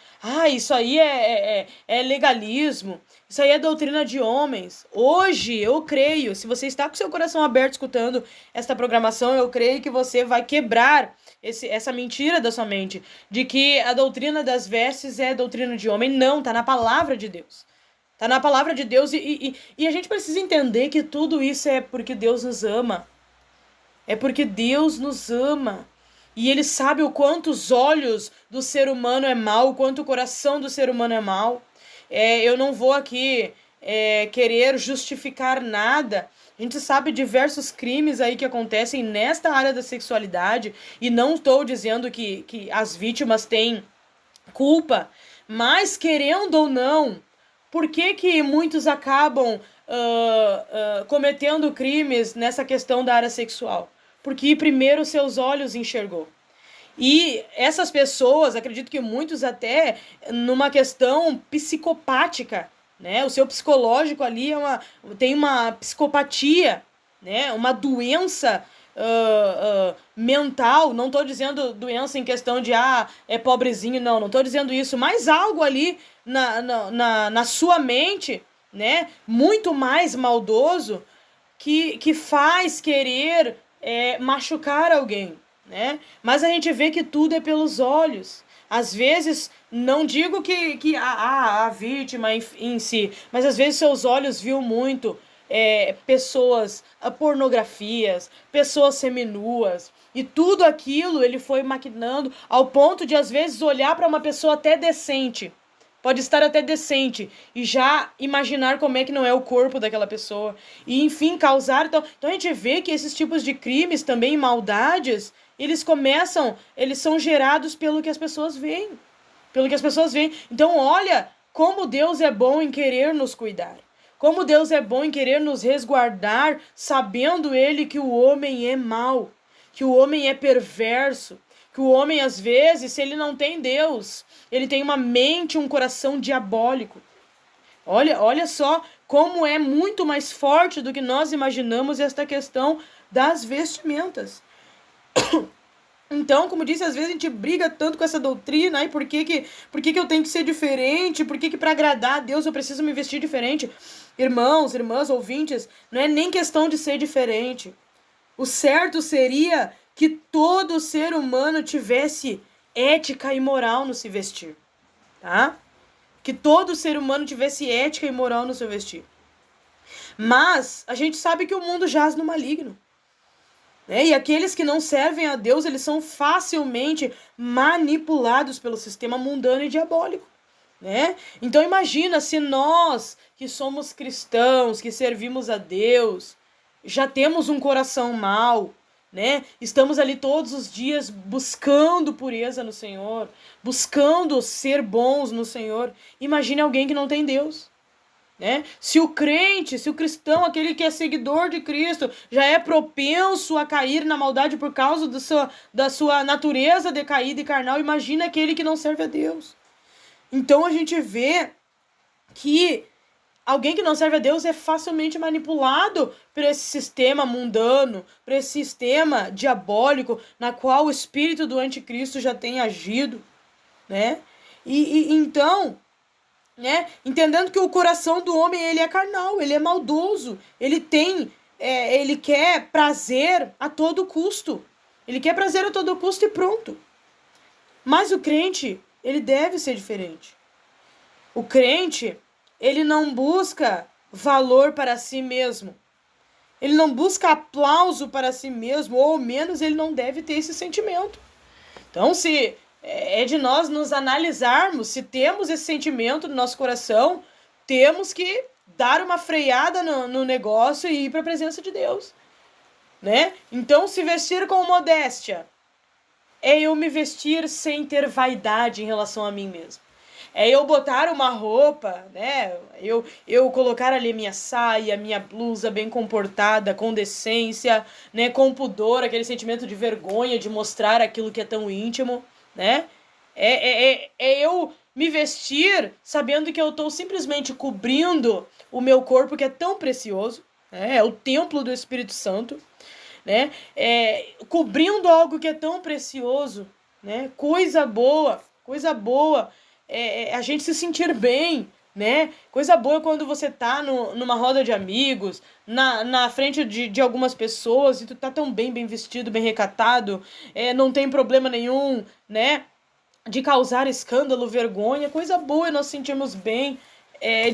Isso aí é legalismo, isso aí é doutrina de homens. Hoje, eu creio, se você está com seu coração aberto escutando esta programação, eu creio que você vai quebrar essa mentira da sua mente, de que a doutrina das vestes é doutrina de homem. Não, tá na palavra de Deus. Tá na palavra de Deus e a gente precisa entender que tudo isso é porque Deus nos ama. É porque Deus nos ama. E Ele sabe o quanto os olhos do ser humano é mau, o quanto o coração do ser humano é mau. Eu não vou aqui querer justificar nada. A gente sabe diversos crimes aí que acontecem nesta área da sexualidade. E não estou dizendo que as vítimas têm culpa. Mas, querendo ou não, por que muitos acabam cometendo crimes nessa questão da área sexual? Porque primeiro seus olhos enxergou. E essas pessoas, acredito que muitos até numa questão psicopática, né? O seu psicológico ali tem uma psicopatia, né? Uma doença mental. Não estou dizendo doença em questão de é pobrezinho, não estou dizendo isso, mas algo ali na sua mente, né? Muito mais maldoso que faz querer machucar alguém, né? Mas a gente vê que tudo é pelos olhos. Às vezes, não digo que a vítima em si, mas às vezes seus olhos viu muito pessoas, pornografias, pessoas seminuas, e tudo aquilo ele foi maquinando ao ponto de às vezes olhar para uma pessoa até decente. Pode estar até decente e já imaginar como é que não é o corpo daquela pessoa. E, enfim, causar... Então a gente vê que esses tipos de crimes também, maldades, eles são gerados pelo que as pessoas veem. Pelo que as pessoas veem. Então, olha como Deus é bom em querer nos cuidar. Como Deus é bom em querer nos resguardar, sabendo Ele que o homem é mau, que o homem é perverso, que o homem, às vezes, se ele não tem Deus, ele tem uma mente, um coração diabólico. Olha só como é muito mais forte do que nós imaginamos esta questão das vestimentas. Então, como disse, às vezes a gente briga tanto com essa doutrina, por que eu tenho que ser diferente, por que para agradar a Deus eu preciso me vestir diferente? Irmãos, irmãs, ouvintes, não é nem questão de ser diferente. O certo seria que todo ser humano tivesse ética e moral no se vestir, tá? Que todo ser humano tivesse ética e moral no seu vestir. Mas a gente sabe que o mundo jaz no maligno, né? E aqueles que não servem a Deus, eles são facilmente manipulados pelo sistema mundano e diabólico, né? Então imagina se nós, que somos cristãos, que servimos a Deus, já temos um coração mau, né? Estamos ali todos os dias buscando pureza no Senhor, buscando ser bons no Senhor. Imagine alguém que não tem Deus, né? Se o crente, se o cristão, aquele que é seguidor de Cristo, já é propenso a cair na maldade por causa da sua natureza decaída e carnal, imagina aquele que não serve a Deus. Então a gente vê que alguém que não serve a Deus é facilmente manipulado por esse sistema mundano, por esse sistema diabólico na qual o espírito do anticristo já tem agido, né? Então, né, entendendo que o coração do homem ele é carnal, ele é maldoso, ele quer prazer a todo custo. Ele quer prazer a todo custo e pronto. Mas o crente, ele deve ser diferente. O crente, ele não busca valor para si mesmo. Ele não busca aplauso para si mesmo, ou ao menos ele não deve ter esse sentimento. Então, se é de nós nos analisarmos, se temos esse sentimento no nosso coração, temos que dar uma freada no negócio e ir para a presença de Deus, né? Então, se vestir com modéstia é eu me vestir sem ter vaidade em relação a mim mesmo. É eu botar uma roupa, né? Eu colocar ali minha saia, minha blusa bem comportada, com decência, né? Com pudor, aquele sentimento de vergonha de mostrar aquilo que é tão íntimo, né? É eu me vestir sabendo que eu estou simplesmente cobrindo o meu corpo que é tão precioso, né? É o templo do Espírito Santo, né? Cobrindo algo que é tão precioso, né? Coisa boa. A gente se sentir bem, né? Coisa boa quando você tá numa roda de amigos, na frente de algumas pessoas, e tu tá tão bem vestido, bem recatado, não tem problema nenhum, né? De causar escândalo, vergonha, coisa boa, nós sentimos bem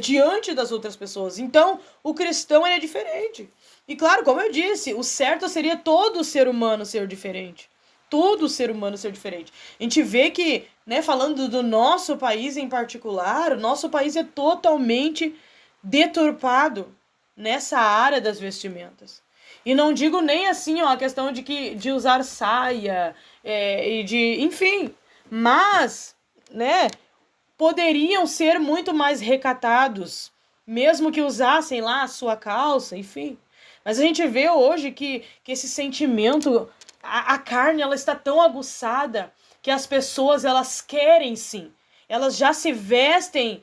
diante das outras pessoas. Então, o cristão ele é diferente. E claro, como eu disse, o certo seria todo ser humano ser diferente. Todo ser humano ser diferente. A gente vê que, né, falando do nosso país em particular, o nosso país é totalmente deturpado nessa área das vestimentas. E não digo nem assim, ó, a questão de usar saia, enfim, mas, né, poderiam ser muito mais recatados, mesmo que usassem lá a sua calça, enfim. Mas a gente vê hoje que esse sentimento, a carne, ela está tão aguçada que as pessoas, elas querem sim. Elas já se vestem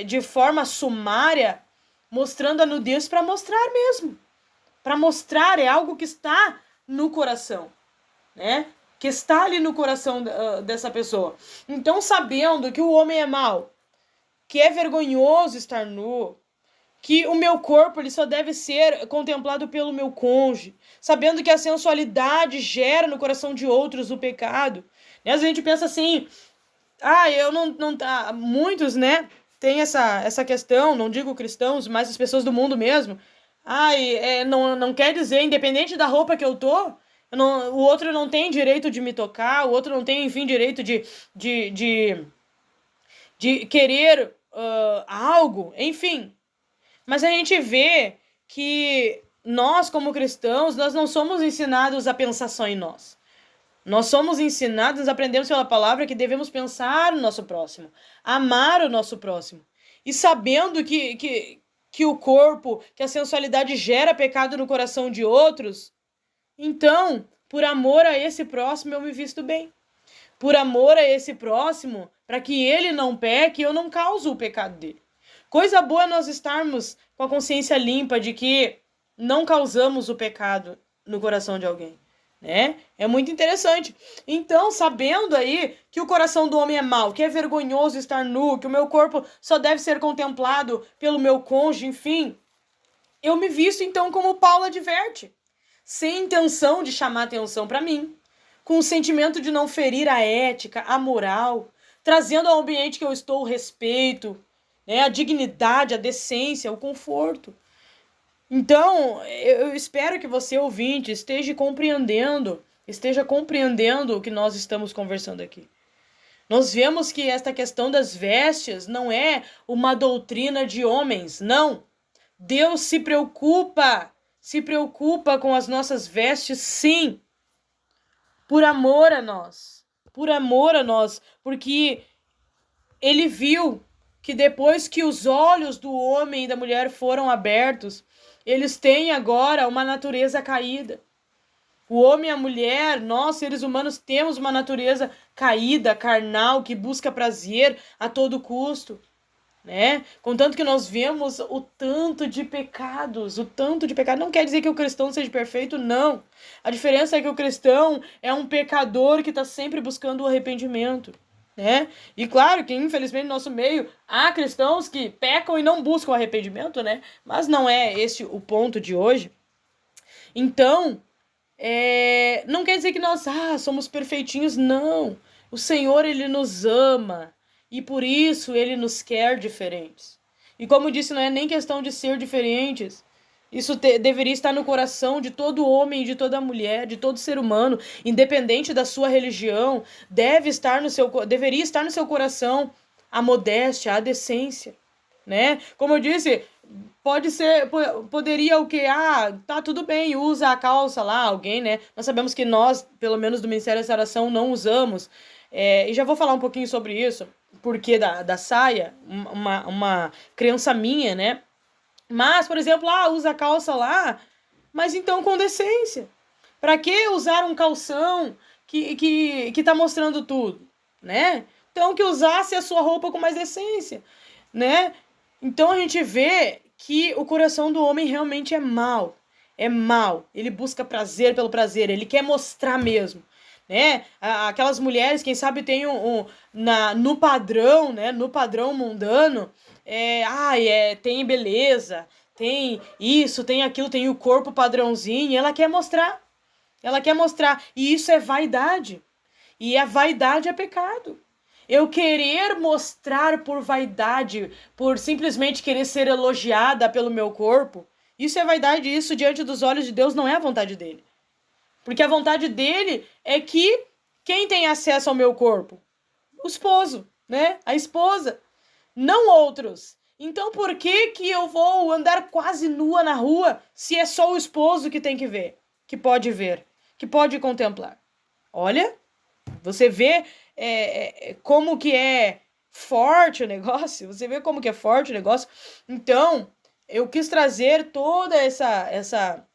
de forma sumária, mostrando a nudez para mostrar mesmo. Para mostrar, é algo que está no coração, né? Que está ali no coração dessa pessoa. Então, sabendo que o homem é mau, que é vergonhoso estar nu, que o meu corpo ele só deve ser contemplado pelo meu cônjuge, sabendo que a sensualidade gera no coração de outros o pecado. Né? Às vezes a gente pensa assim, eu não tá. Muitos, né, tem essa questão, não digo cristãos, mas as pessoas do mundo mesmo. Não quer dizer, independente da roupa que eu tô, o outro não tem direito de me tocar, o outro não tem, enfim, direito de querer algo, enfim. Mas a gente vê que nós, como cristãos, nós não somos ensinados a pensar só em nós. Nós somos ensinados, nós aprendemos pela palavra que devemos pensar no nosso próximo, amar o nosso próximo. E sabendo que o corpo, que a sensualidade gera pecado no coração de outros, então, por amor a esse próximo, eu me visto bem. Por amor a esse próximo, para que ele não peque, eu não causo o pecado dele. Coisa boa é nós estarmos com a consciência limpa de que não causamos o pecado no coração de alguém, né? É muito interessante. Então, sabendo aí que o coração do homem é mau, que é vergonhoso estar nu, que o meu corpo só deve ser contemplado pelo meu cônjuge, enfim, eu me visto então como Paulo adverte, sem intenção de chamar atenção para mim, com o sentimento de não ferir a ética, a moral, trazendo ao ambiente que eu estou o respeito, né, a dignidade, a decência, o conforto. Então, eu espero que você, ouvinte, esteja compreendendo o que nós estamos conversando aqui. Nós vemos que esta questão das vestes não é uma doutrina de homens, não. Deus se preocupa se preocupa com as nossas vestes, sim, por amor a nós, porque ele viu que depois que os olhos do homem e da mulher foram abertos, eles têm agora uma natureza caída. O homem e a mulher, nós, seres humanos, temos uma natureza caída, carnal, que busca prazer a todo custo, né? Contanto que nós vemos o tanto de pecados, não quer dizer que o cristão seja perfeito, não. A diferença é que o cristão é um pecador que está sempre buscando o arrependimento, né? E claro que, infelizmente, no nosso meio, há cristãos que pecam e não buscam arrependimento, né? Mas não é esse o ponto de hoje. Então, não quer dizer que nós somos perfeitinhos, não. O Senhor, Ele nos ama e por isso Ele nos quer diferentes. E como disse, não é nem questão de ser diferentes. Isso deveria estar no coração de todo homem, de toda mulher, de todo ser humano, independente da sua religião, deveria estar no seu coração a modéstia, a decência, né? Como eu disse, poderia o quê? Tá tudo bem, usa a calça lá, alguém, né? Nós sabemos que nós, pelo menos do Ministério da Restauração, não usamos. E já vou falar um pouquinho sobre isso, porque da saia, uma crença minha, né? Mas, por exemplo, usa a calça lá, mas então com decência. Pra que usar um calção que tá mostrando tudo, né? Então que usasse a sua roupa com mais decência, né? Então a gente vê que o coração do homem realmente é mau. É mau. Ele busca prazer pelo prazer, ele quer mostrar mesmo, né? Aquelas mulheres, quem sabe, tem no padrão, né? No padrão mundano, tem beleza, tem isso, tem aquilo, tem o corpo padrãozinho, e ela quer mostrar. Ela quer mostrar. E isso é vaidade. E a vaidade é pecado. Eu querer mostrar por vaidade, por simplesmente querer ser elogiada pelo meu corpo, isso é vaidade, isso diante dos olhos de Deus não é a vontade dele. Porque a vontade dele é que quem tem acesso ao meu corpo? O esposo, né? A esposa, não outros. Então por que eu vou andar quase nua na rua se é só o esposo que tem que ver, que pode contemplar? Olha, você vê como que é forte o negócio, Então, eu quis trazer toda essa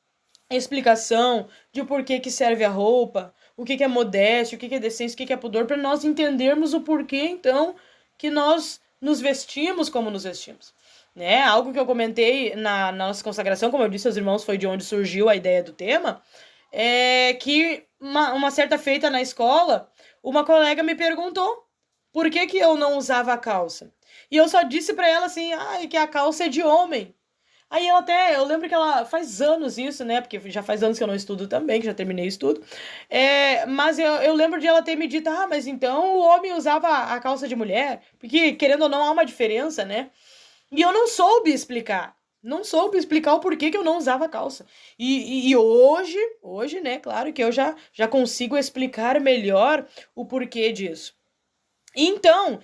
explicação de por que serve a roupa, o que é modéstia, o que é decência, o que é pudor, para nós entendermos o porquê, então, que nós nos vestimos como nos vestimos. Né? Algo que eu comentei na nossa consagração, como eu disse aos irmãos, foi de onde surgiu a ideia do tema, é que uma certa feita na escola, uma colega me perguntou por que eu não usava a calça. E eu só disse pra ela assim, que a calça é de homem. Aí eu lembro que ela faz anos isso, né? Porque já faz anos que eu não estudo também, que já terminei o estudo. Mas eu lembro de ela ter me dito, mas então o homem usava a calça de mulher? Porque, querendo ou não, há uma diferença, né? E eu não soube explicar. Não soube explicar o porquê que eu não usava calça. E hoje, né, claro que eu já consigo explicar melhor o porquê disso. Então,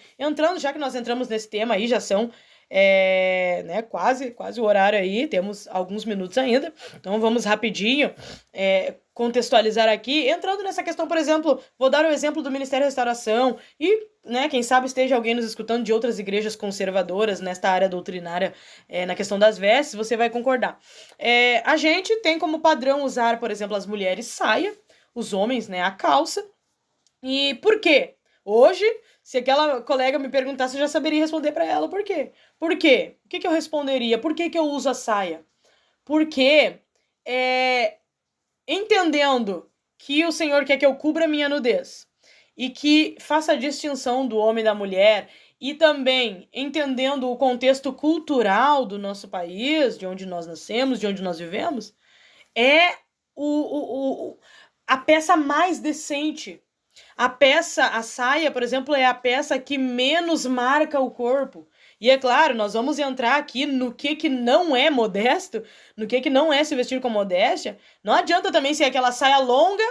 já que nós entramos nesse tema aí, já são né, quase o horário aí, temos alguns minutos ainda, então vamos rapidinho contextualizar aqui, entrando nessa questão, por exemplo, vou dar o exemplo do Ministério da Restauração e, né, quem sabe esteja alguém nos escutando de outras igrejas conservadoras nesta área doutrinária, na questão das vestes, você vai concordar. A gente tem como padrão usar, por exemplo, as mulheres saia, os homens, né, a calça, e por quê? Hoje, se aquela colega me perguntasse, eu já saberia responder para ela por quê. Por quê? O que eu responderia? Por que eu uso a saia? Porque, entendendo que o Senhor quer que eu cubra a minha nudez e que faça a distinção do homem e da mulher, e também entendendo o contexto cultural do nosso país, de onde nós nascemos, de onde nós vivemos, é a peça mais decente. A saia, por exemplo, é a peça que menos marca o corpo. E é claro, nós vamos entrar aqui no que não é modesto, no que não é se vestir com modéstia. Não adianta também ser aquela saia longa,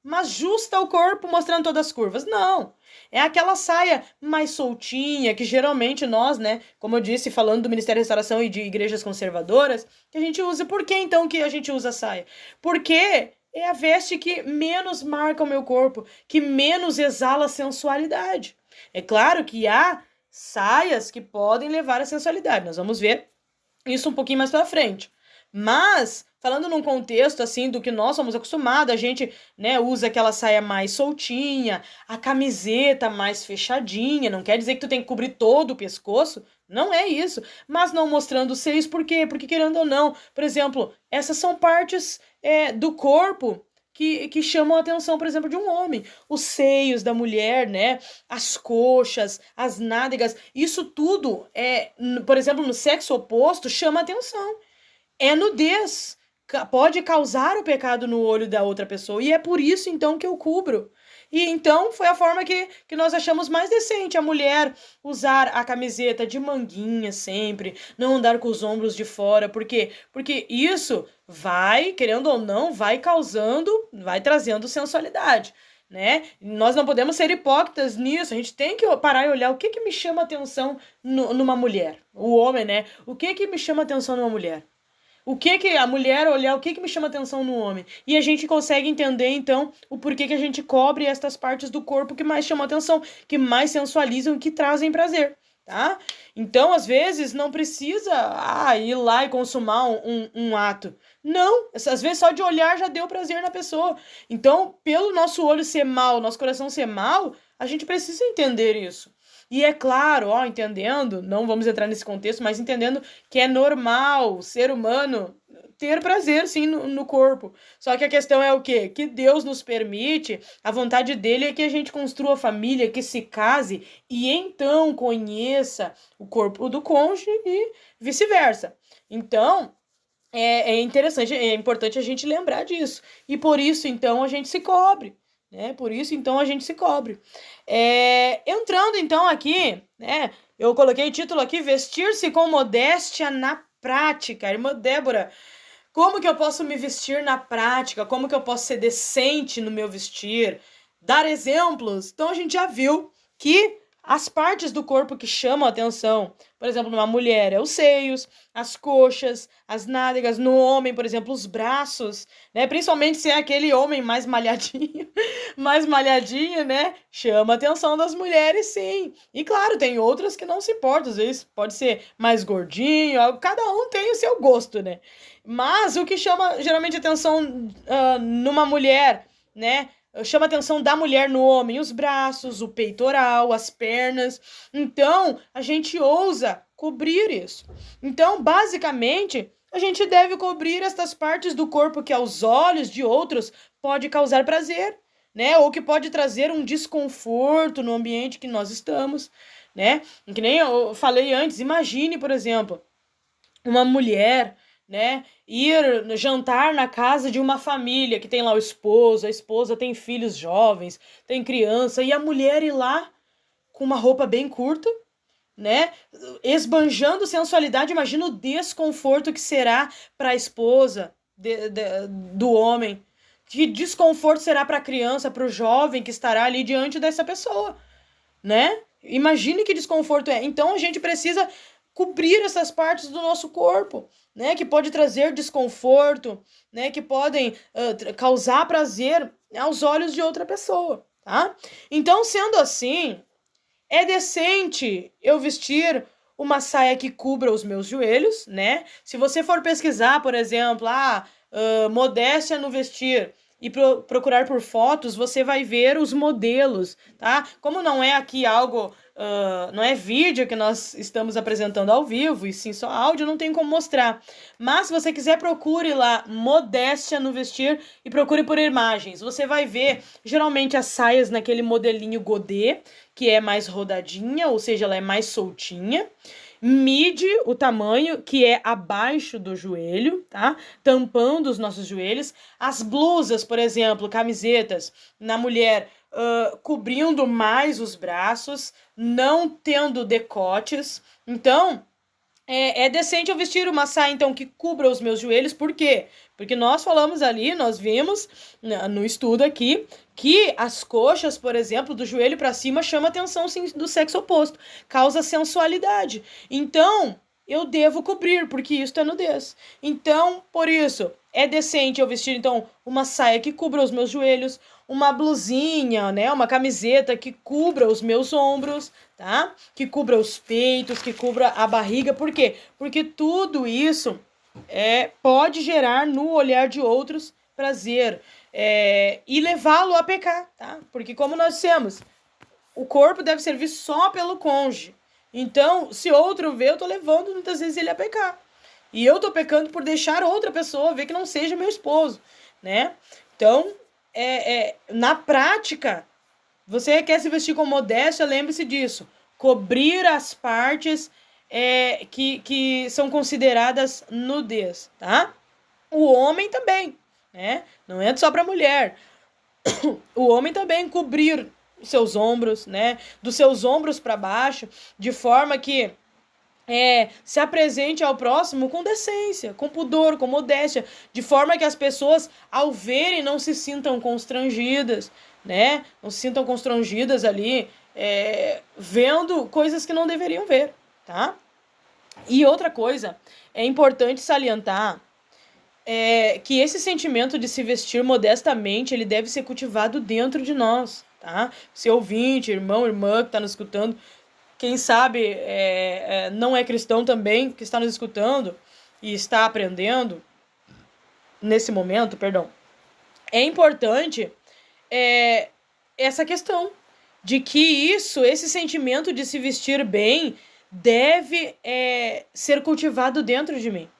mas justa o corpo, mostrando todas as curvas. Não. É aquela saia mais soltinha, que geralmente nós, né, como eu disse, falando do Ministério da Restauração e de igrejas conservadoras, que a gente usa. Por que então que a gente usa saia? Porque é a veste que menos marca o meu corpo, que menos exala sensualidade. É claro que há saias que podem levar à sensualidade. Nós vamos ver isso um pouquinho mais pra frente. Mas, falando num contexto, assim, do que nós somos acostumados, a gente, né, usa aquela saia mais soltinha, a camiseta mais fechadinha, não quer dizer que tu tem que cobrir todo o pescoço, não é isso. Mas não mostrando os seios, por quê? Porque, querendo ou não, por exemplo, essas são partes do corpo que chamam a atenção, por exemplo, de um homem. Os seios da mulher, né? As coxas, as nádegas, isso tudo, por exemplo, no sexo oposto, chama a atenção. É nudez. Pode causar o pecado no olho da outra pessoa. E é por isso, então, que eu cubro. E então foi a forma que nós achamos mais decente a mulher usar a camiseta de manguinha sempre, não andar com os ombros de fora. Por quê? Porque isso vai, querendo ou não, vai causando, vai trazendo sensualidade. Né? Nós não podemos ser hipócritas nisso. A gente tem que parar e olhar o que me chama atenção numa mulher. O homem, né? O que me chama atenção numa mulher? O que a mulher olhar, o que me chama atenção no homem? E a gente consegue entender, então, o porquê que a gente cobre estas partes do corpo que mais chamam atenção, que mais sensualizam e que trazem prazer, tá? Então, às vezes, não precisa ir lá e consumar um ato. Não, às vezes só de olhar já deu prazer na pessoa. Então, pelo nosso olho ser mal, nosso coração ser mal, a gente precisa entender isso. E é claro, entendendo, não vamos entrar nesse contexto, mas entendendo que é normal o ser humano ter prazer, sim, no corpo. Só que a questão é o quê? Que Deus nos permite, a vontade dele é que a gente construa família, que se case e então conheça o corpo do cônjuge e vice-versa. Então, é interessante, é importante a gente lembrar disso. E por isso, então, a gente se cobre. Por isso, então, a gente se cobre. Entrando, então, aqui, né? Eu coloquei o título aqui, vestir-se com modéstia na prática. Irmã Débora, como que eu posso me vestir na prática? Como que eu posso ser decente no meu vestir? Dar exemplos? Então, a gente já viu que as partes do corpo que chamam a atenção, por exemplo, numa mulher, é os seios, as coxas, as nádegas. No homem, por exemplo, os braços, né? Principalmente se é aquele homem mais malhadinho, né? Chama a atenção das mulheres, sim. E claro, tem outras que não se importam, às vezes pode ser mais gordinho, cada um tem o seu gosto, né? Mas o que chama geralmente atenção numa mulher, né? Chama a atenção da mulher no homem, os braços, o peitoral, as pernas. Então, a gente ousa cobrir isso. Então, basicamente, a gente deve cobrir estas partes do corpo que aos olhos de outros pode causar prazer, né? Ou que pode trazer um desconforto no ambiente que nós estamos, né? Que nem eu falei antes, imagine, por exemplo, uma mulher, né, ir jantar na casa de uma família que tem lá o esposo, a esposa tem filhos jovens, tem criança, e a mulher ir lá com uma roupa bem curta, né, esbanjando sensualidade. Imagina o desconforto que será para a esposa do homem, que desconforto será para a criança, para o jovem que estará ali diante dessa pessoa, né? Imagine que desconforto é. Então a gente precisa cobrir essas partes do nosso corpo, né, que pode trazer desconforto, né, que podem causar prazer aos olhos de outra pessoa, tá? Então, sendo assim, é decente eu vestir uma saia que cubra os meus joelhos, né? Se você for pesquisar, por exemplo, modéstia no vestir e procurar por fotos, você vai ver os modelos, tá? Como não é aqui algo, não é vídeo que nós estamos apresentando ao vivo, e sim só áudio, não tem como mostrar. Mas se você quiser, procure lá modéstia no vestir e procure por imagens. Você vai ver, geralmente, as saias naquele modelinho godê, que é mais rodadinha, ou seja, ela é mais soltinha. Mide o tamanho, que é abaixo do joelho, tá? Tampando os nossos joelhos. As blusas, por exemplo, camisetas, na mulher, cobrindo mais os braços, não tendo decotes. Então, É decente eu vestir uma saia, então, que cubra os meus joelhos. Por quê? Porque nós falamos ali, nós vimos no estudo aqui, que as coxas, por exemplo, do joelho para cima, chama a atenção, sim, do sexo oposto. Causa sensualidade. Então, eu devo cobrir, porque isso é nudez. Então, por isso, é decente eu vestir, então, uma saia que cubra os meus joelhos, uma blusinha, né, uma camiseta que cubra os meus ombros, tá? Que cubra os peitos, que cubra a barriga. Por quê? Porque tudo isso pode gerar no olhar de outros prazer e levá-lo a pecar, tá? Porque como nós dissemos, o corpo deve servir só pelo cônjuge. Então, se outro vê, eu tô levando muitas vezes ele a pecar. E eu tô pecando por deixar outra pessoa ver que não seja meu esposo, né? Então, na prática, você quer se vestir com modéstia, lembre-se disso. Cobrir as partes que são consideradas nudez, tá? O homem também, né? Não é só para mulher. O homem também cobrir os seus ombros, né? Dos seus ombros para baixo, de forma que se apresente ao próximo com decência, com pudor, com modéstia, de forma que as pessoas, ao verem, não se sintam constrangidas, né? Não se sintam constrangidas ali, vendo coisas que não deveriam ver, tá? E outra coisa, é importante salientar que esse sentimento de se vestir modestamente, ele deve ser cultivado dentro de nós, tá? Seu ouvinte, irmão, irmã que está nos escutando, quem sabe não é cristão também, que está nos escutando e está aprendendo nesse momento, perdão. É importante essa questão de que esse sentimento de se vestir bem deve ser cultivado dentro de mim.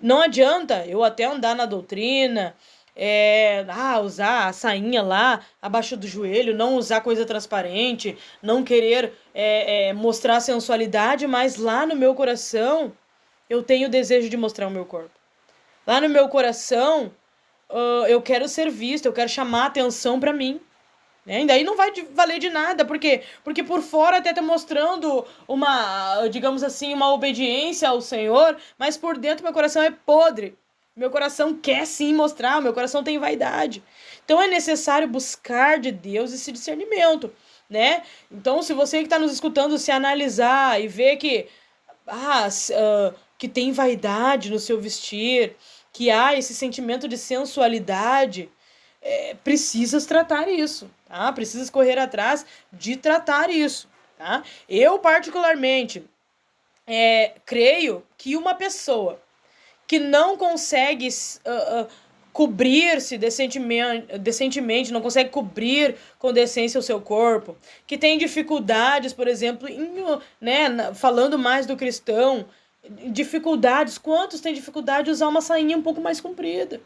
Não adianta eu até andar na doutrina, usar a sainha lá abaixo do joelho, não usar coisa transparente, não querer mostrar sensualidade, mas lá no meu coração eu tenho o desejo de mostrar o meu corpo. Lá no meu coração eu quero ser vista, eu quero chamar atenção para mim. E daí não vai valer de nada, por quê? Porque por fora até tá mostrando digamos assim, uma obediência ao Senhor, mas por dentro meu coração é podre. Meu coração quer sim mostrar, meu coração tem vaidade. Então é necessário buscar de Deus esse discernimento, né? Então se você que está nos escutando se analisar e ver que tem vaidade no seu vestir, que há esse sentimento de sensualidade, precisas tratar isso, tá? Precisas correr atrás de tratar isso, tá? Eu, particularmente, creio que uma pessoa que não consegue cobrir-se decentemente, não consegue cobrir com decência o seu corpo, que tem dificuldades, por exemplo, falando mais do cristão, quantos têm dificuldade de usar uma sainha um pouco mais comprida?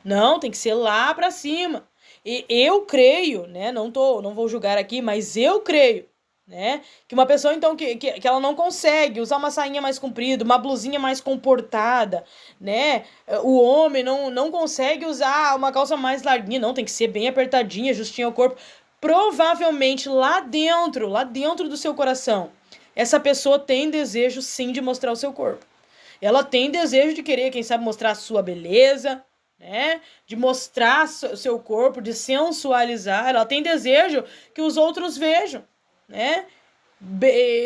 Não, tem que ser lá para cima. E eu creio, né? Não vou julgar aqui, mas eu creio, né? Que uma pessoa, então, que ela não consegue usar uma sainha mais comprida, uma blusinha mais comportada, né? O homem não consegue usar uma calça mais larguinha, não, tem que ser bem apertadinha, justinha ao corpo. Provavelmente lá dentro do seu coração, essa pessoa tem desejo, sim, de mostrar o seu corpo. Ela tem desejo de querer, quem sabe, mostrar a sua beleza, né? De mostrar o seu corpo, de sensualizar. Ela tem desejo que os outros vejam, né?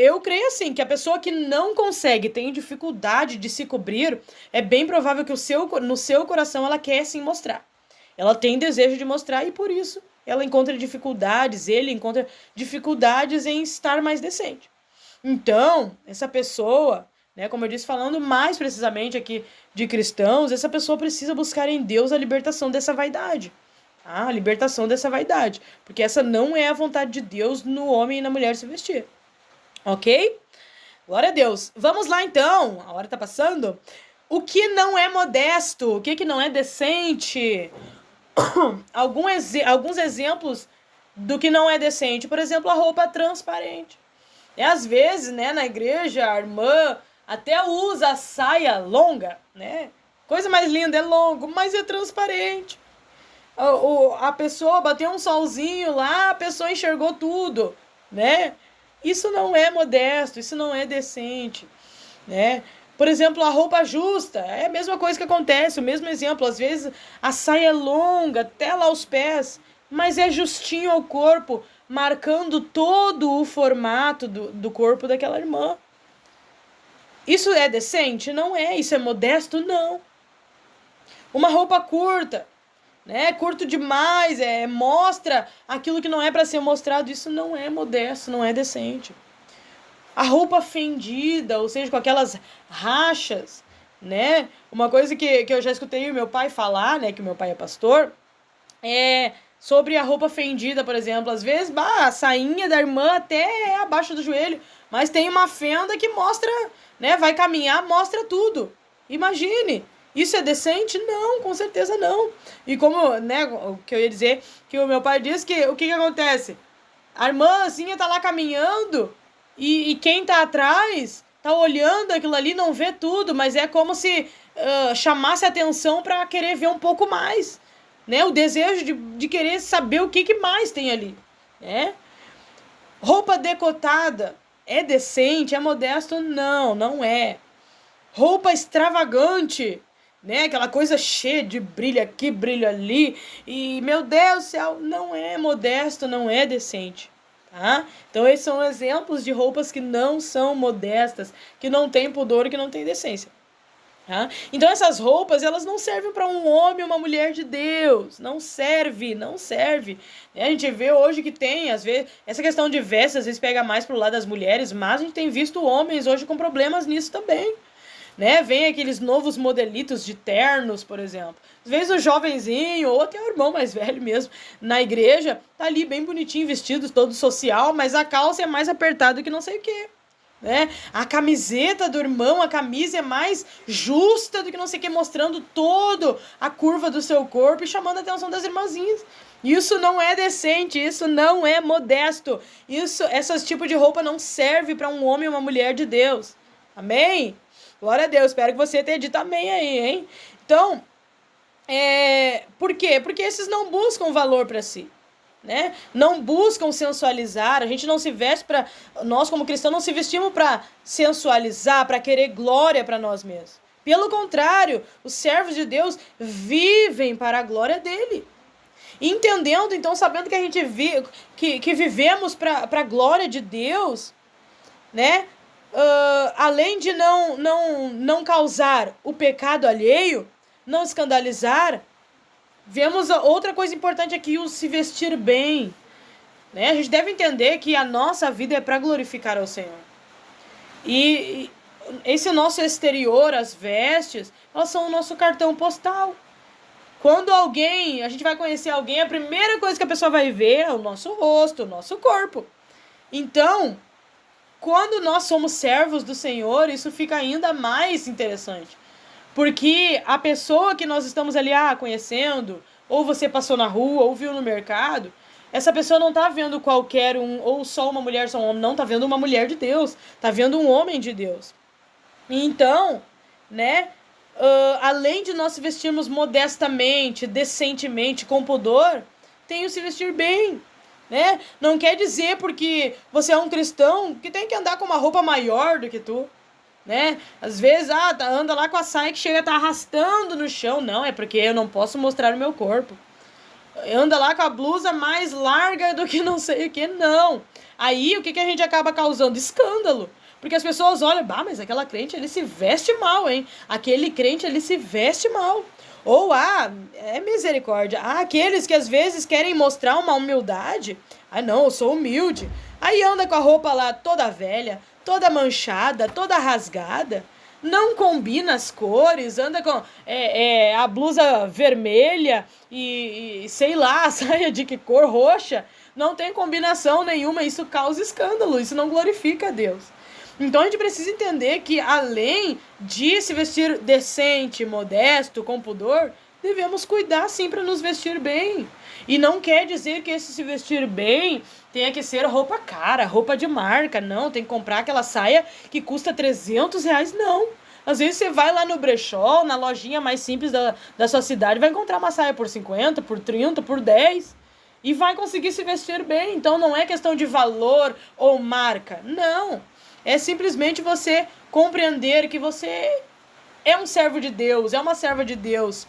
Eu creio assim, que a pessoa que não consegue, tem dificuldade de se cobrir, é bem provável que no seu coração ela quer sim mostrar. Ela tem desejo de mostrar e por isso ela encontra dificuldades, ele encontra dificuldades em estar mais decente. Então, essa pessoa, né, como eu disse, falando mais precisamente aqui de cristãos, essa pessoa precisa buscar em Deus a libertação dessa vaidade. A libertação dessa vaidade. Porque essa não é a vontade de Deus no homem e na mulher se vestir. Ok? Glória a Deus. Vamos lá então. A hora tá passando. O que não é modesto? O que não é decente? Alguns exemplos do que não é decente. Por exemplo, a roupa transparente. Às vezes, né, na igreja, a irmã até usa a saia longa, né? Coisa mais linda, é longo, mas é transparente. A pessoa bateu um solzinho lá, a pessoa enxergou tudo, né? Isso não é modesto, isso não é decente, né? Por exemplo, a roupa justa, é a mesma coisa que acontece, o mesmo exemplo. Às vezes a saia é longa, até lá aos pés, mas é justinho ao corpo, marcando todo o formato do corpo daquela irmã. Isso é decente? Não é. Isso é modesto? Não. Uma roupa curta, né? Curto demais, mostra aquilo que não é para ser mostrado. Isso não é modesto, não é decente. A roupa fendida, ou seja, com aquelas rachas, né? Uma coisa que eu já escutei o meu pai falar, né? Que o meu pai é pastor, é sobre a roupa fendida, por exemplo. Às vezes, a sainha da irmã até é abaixo do joelho, mas tem uma fenda que mostra, né? Vai caminhar, mostra tudo. Imagine. Isso é decente? Não, com certeza não. E como, né, o que eu ia dizer, que o meu pai diz que o que acontece? A irmãzinha tá lá caminhando e quem tá atrás tá olhando aquilo ali, não vê tudo, mas é como se chamasse atenção para querer ver um pouco mais, né? O desejo de querer saber o que mais tem ali, né? Roupa decotada é decente, é modesto? Não, não é. Roupa extravagante, né? Aquela coisa cheia de brilho aqui, brilho ali, e meu Deus do céu, não é modesto, não é decente. Tá? Então esses são exemplos de roupas que não são modestas, que não tem pudor e que não tem decência. Tá? Então essas roupas, elas não servem para um homem ou uma mulher de Deus. Não serve, não serve. A gente vê hoje que tem, às vezes, essa questão de vestes, às vezes pega mais pro lado das mulheres, mas a gente tem visto homens hoje com problemas nisso também. Né? Vem aqueles novos modelitos de ternos, por exemplo. Às vezes o jovenzinho, ou até o irmão mais velho mesmo, na igreja, tá ali bem bonitinho, vestido, todo social, mas a calça é mais apertada que não sei o quê. Né? A camiseta do irmão, a camisa é mais justa do que não sei o que, mostrando toda a curva do seu corpo e chamando a atenção das irmãzinhas. Isso não é decente, isso não é modesto. Esse tipo de roupa não serve para um homem ou uma mulher de Deus. Amém? Glória a Deus, espero que você tenha dito amém aí, hein? Então, por quê? Porque esses não buscam valor para si, né? Não buscam sensualizar, a gente não se veste para... Nós, como cristãos, não se vestimos para sensualizar, para querer glória para nós mesmos. Pelo contrário, os servos de Deus vivem para a glória dele. Entendendo, então, sabendo que a gente que vivemos para a glória de Deus, né? Além de não causar o pecado alheio, não escandalizar, vemos outra coisa importante aqui, o se vestir bem, né? A gente deve entender que a nossa vida é para glorificar ao Senhor. E esse nosso exterior, as vestes, elas são o nosso cartão postal. Quando a gente vai conhecer alguém, a primeira coisa que a pessoa vai ver é o nosso rosto, o nosso corpo. Então, quando nós somos servos do Senhor, isso fica ainda mais interessante. Porque a pessoa que nós estamos ali conhecendo, ou você passou na rua, ou viu no mercado, essa pessoa não está vendo qualquer um, ou só uma mulher, só um homem, não, está vendo uma mulher de Deus, está vendo um homem de Deus. Então, né, além de nós se vestirmos modestamente, decentemente, com pudor, tem o se vestir bem. Né? Não quer dizer porque você é um cristão que tem que andar com uma roupa maior do que tu, né? Às vezes, anda lá com a saia que chega a estar arrastando no chão. Não, é porque eu não posso mostrar o meu corpo. Anda lá com a blusa mais larga do que não sei o que, não. Aí, o que a gente acaba causando? Escândalo. Porque as pessoas olham, mas aquela crente, ele se veste mal, hein? Aquele crente, ele se veste mal. Ou, é misericórdia. Aqueles que às vezes querem mostrar uma humildade. Não, eu sou humilde. Aí anda com a roupa lá toda velha, toda manchada, toda rasgada. Não combina as cores, anda com a blusa vermelha e sei lá, a saia de que cor, roxa. Não tem combinação nenhuma, isso causa escândalo, isso não glorifica a Deus. Então a gente precisa entender que além de se vestir decente, modesto, com pudor, devemos cuidar sim para nos vestir bem. E não quer dizer que esse se vestir bem tenha que ser roupa cara, roupa de marca. Não, tem que comprar aquela saia que custa R$300, não. Às vezes você vai lá no brechó, na lojinha mais simples da sua cidade, vai encontrar uma saia por 50, por 30, por 10 e vai conseguir se vestir bem. Então não é questão de valor ou marca, não. É simplesmente você compreender que você é um servo de Deus, é uma serva de Deus.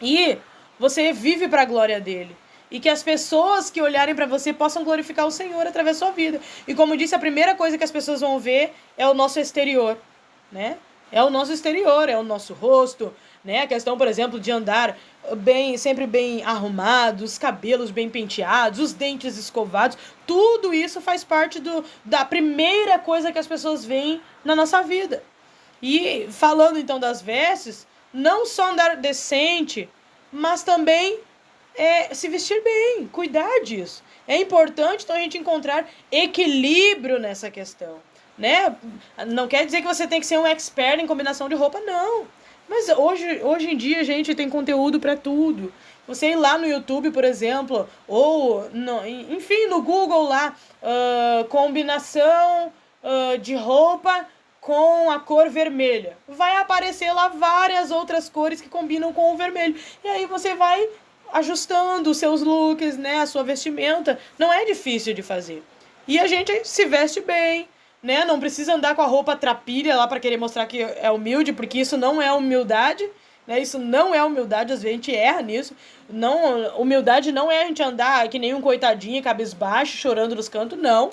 E você vive para a glória dele. E que as pessoas que olharem para você possam glorificar o Senhor através da sua vida. E como eu disse, a primeira coisa que as pessoas vão ver é o nosso exterior, né? É o nosso exterior, é o nosso rosto, né? A questão, por exemplo, de andar bem, sempre bem arrumados, os cabelos bem penteados, os dentes escovados. Tudo isso faz parte da primeira coisa que as pessoas veem na nossa vida. E falando então das vestes, não só andar decente, mas também se vestir bem, cuidar disso. É importante então a gente encontrar equilíbrio nessa questão, né? Não quer dizer que você tem que ser um expert em combinação de roupa, não. Mas hoje em dia, gente, tem conteúdo para tudo. Você ir lá no YouTube, por exemplo, ou, enfim, no Google lá, combinação de roupa com a cor vermelha. Vai aparecer lá várias outras cores que combinam com o vermelho. E aí você vai ajustando os seus looks, né, a sua vestimenta. Não é difícil de fazer. E a gente se veste bem, né? Não precisa andar com a roupa trapilha lá para querer mostrar que é humilde, porque isso não é humildade, né? Isso não é humildade, às vezes a gente erra nisso. Não, humildade não é a gente andar que nem um coitadinho, cabisbaixo, chorando nos cantos, não.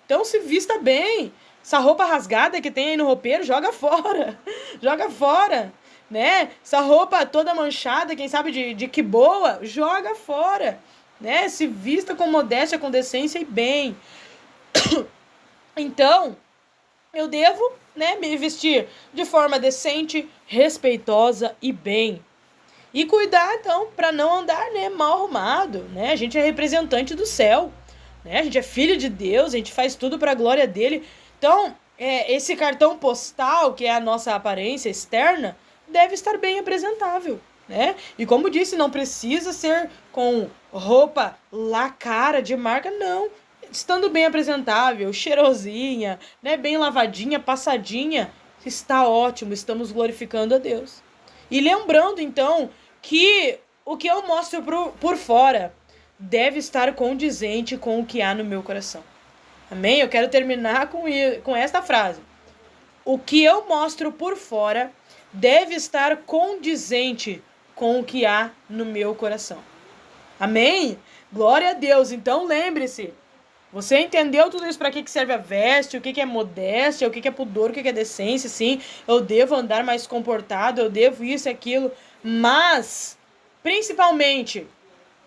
Então se vista bem. Essa roupa rasgada que tem aí no roupeiro, joga fora. Joga fora, né? Essa roupa toda manchada, quem sabe de que boa, joga fora, né? Se vista com modéstia, com decência e bem. Então, eu devo, né, me vestir de forma decente, respeitosa e bem. E cuidar, então, para não andar, né, mal arrumado, né? A gente é representante do céu, né? A gente é filho de Deus, a gente faz tudo para a glória dele. Então, esse cartão postal, que é a nossa aparência externa, deve estar bem apresentável, né? E como disse, não precisa ser com roupa lá cara de marca, não. Estando bem apresentável, cheirosinha, né, bem lavadinha, passadinha, está ótimo, estamos glorificando a Deus. E lembrando, então, que o que eu mostro por fora deve estar condizente com o que há no meu coração. Amém? Eu quero terminar com esta frase. O que eu mostro por fora deve estar condizente com o que há no meu coração. Amém? Glória a Deus. Então lembre-se, você entendeu tudo isso, para que serve a veste, o que é modéstia, o que é pudor, o que é decência, sim, eu devo andar mais comportado, eu devo isso e aquilo, mas, principalmente,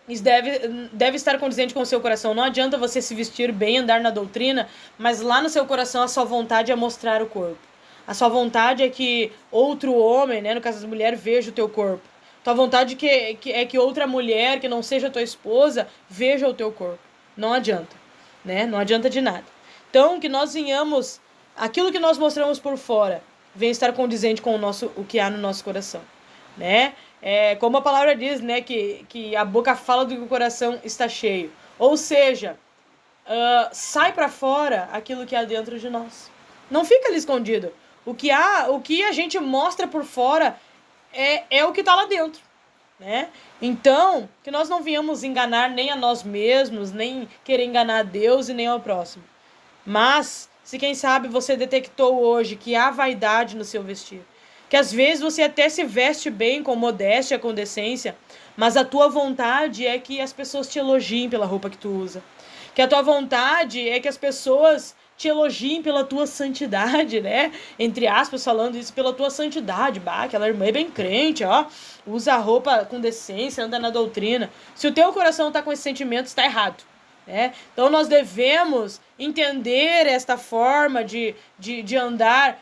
isso deve estar condizente com o seu coração. Não adianta você se vestir bem, andar na doutrina, mas lá no seu coração a sua vontade é mostrar o corpo. A sua vontade é que outro homem, né, no caso das mulheres, veja o teu corpo. Tua vontade é que outra mulher, que não seja tua esposa, veja o teu corpo. Não adianta, né? Não adianta de nada. Então, que nós venhamos, aquilo que nós mostramos por fora, venha estar condizente com o que há no nosso coração, né? Como a palavra diz, né, que a boca fala do que o coração está cheio. Ou seja, sai para fora aquilo que há dentro de nós. Não fica ali escondido. O que a gente mostra por fora é o que está lá dentro, né? Então, que nós não venhamos enganar nem a nós mesmos, nem querer enganar a Deus e nem ao próximo. Mas, se quem sabe você detectou hoje que há vaidade no seu vestir, que às vezes você até se veste bem, com modéstia, com decência, mas a tua vontade é que as pessoas te elogiem pela roupa que tu usa. Que a tua vontade é que as pessoas te elogiem pela tua santidade, né? Entre aspas, falando isso, pela tua santidade. Bah, aquela irmã é bem crente, ó. Usa a roupa com decência, anda na doutrina. Se o teu coração tá com esse sentimento, está errado, né? Então nós devemos entender esta forma de andar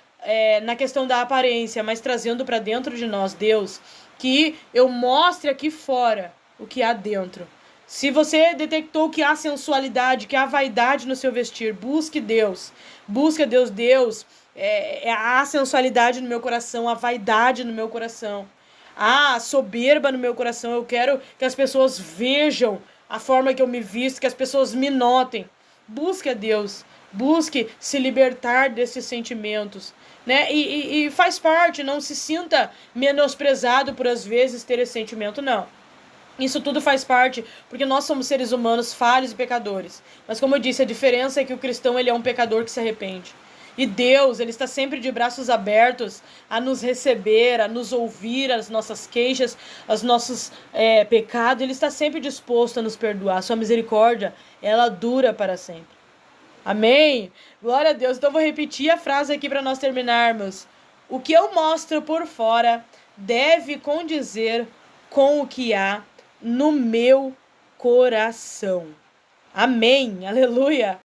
na questão da aparência, mas trazendo para dentro de nós, Deus, que eu mostre aqui fora o que há dentro. Se você detectou que há sensualidade, que há vaidade no seu vestir, busque Deus. Busque a Deus. Deus, há sensualidade no meu coração, há vaidade no meu coração. Há soberba no meu coração. Eu quero que as pessoas vejam a forma que eu me visto, que as pessoas me notem. Busque a Deus. Busque se libertar desses sentimentos, né? E faz parte, não se sinta menosprezado por às vezes ter esse sentimento, não. Isso tudo faz parte, porque nós somos seres humanos falhos e pecadores. Mas como eu disse, a diferença é que o cristão ele é um pecador que se arrepende. E Deus, Ele está sempre de braços abertos a nos receber, a nos ouvir as nossas queixas, os nossos pecados. Ele está sempre disposto a nos perdoar. Sua misericórdia, ela dura para sempre. Amém? Glória a Deus. Então eu vou repetir a frase aqui para nós terminarmos. O que eu mostro por fora deve condizer com o que há no meu coração. Amém. Aleluia.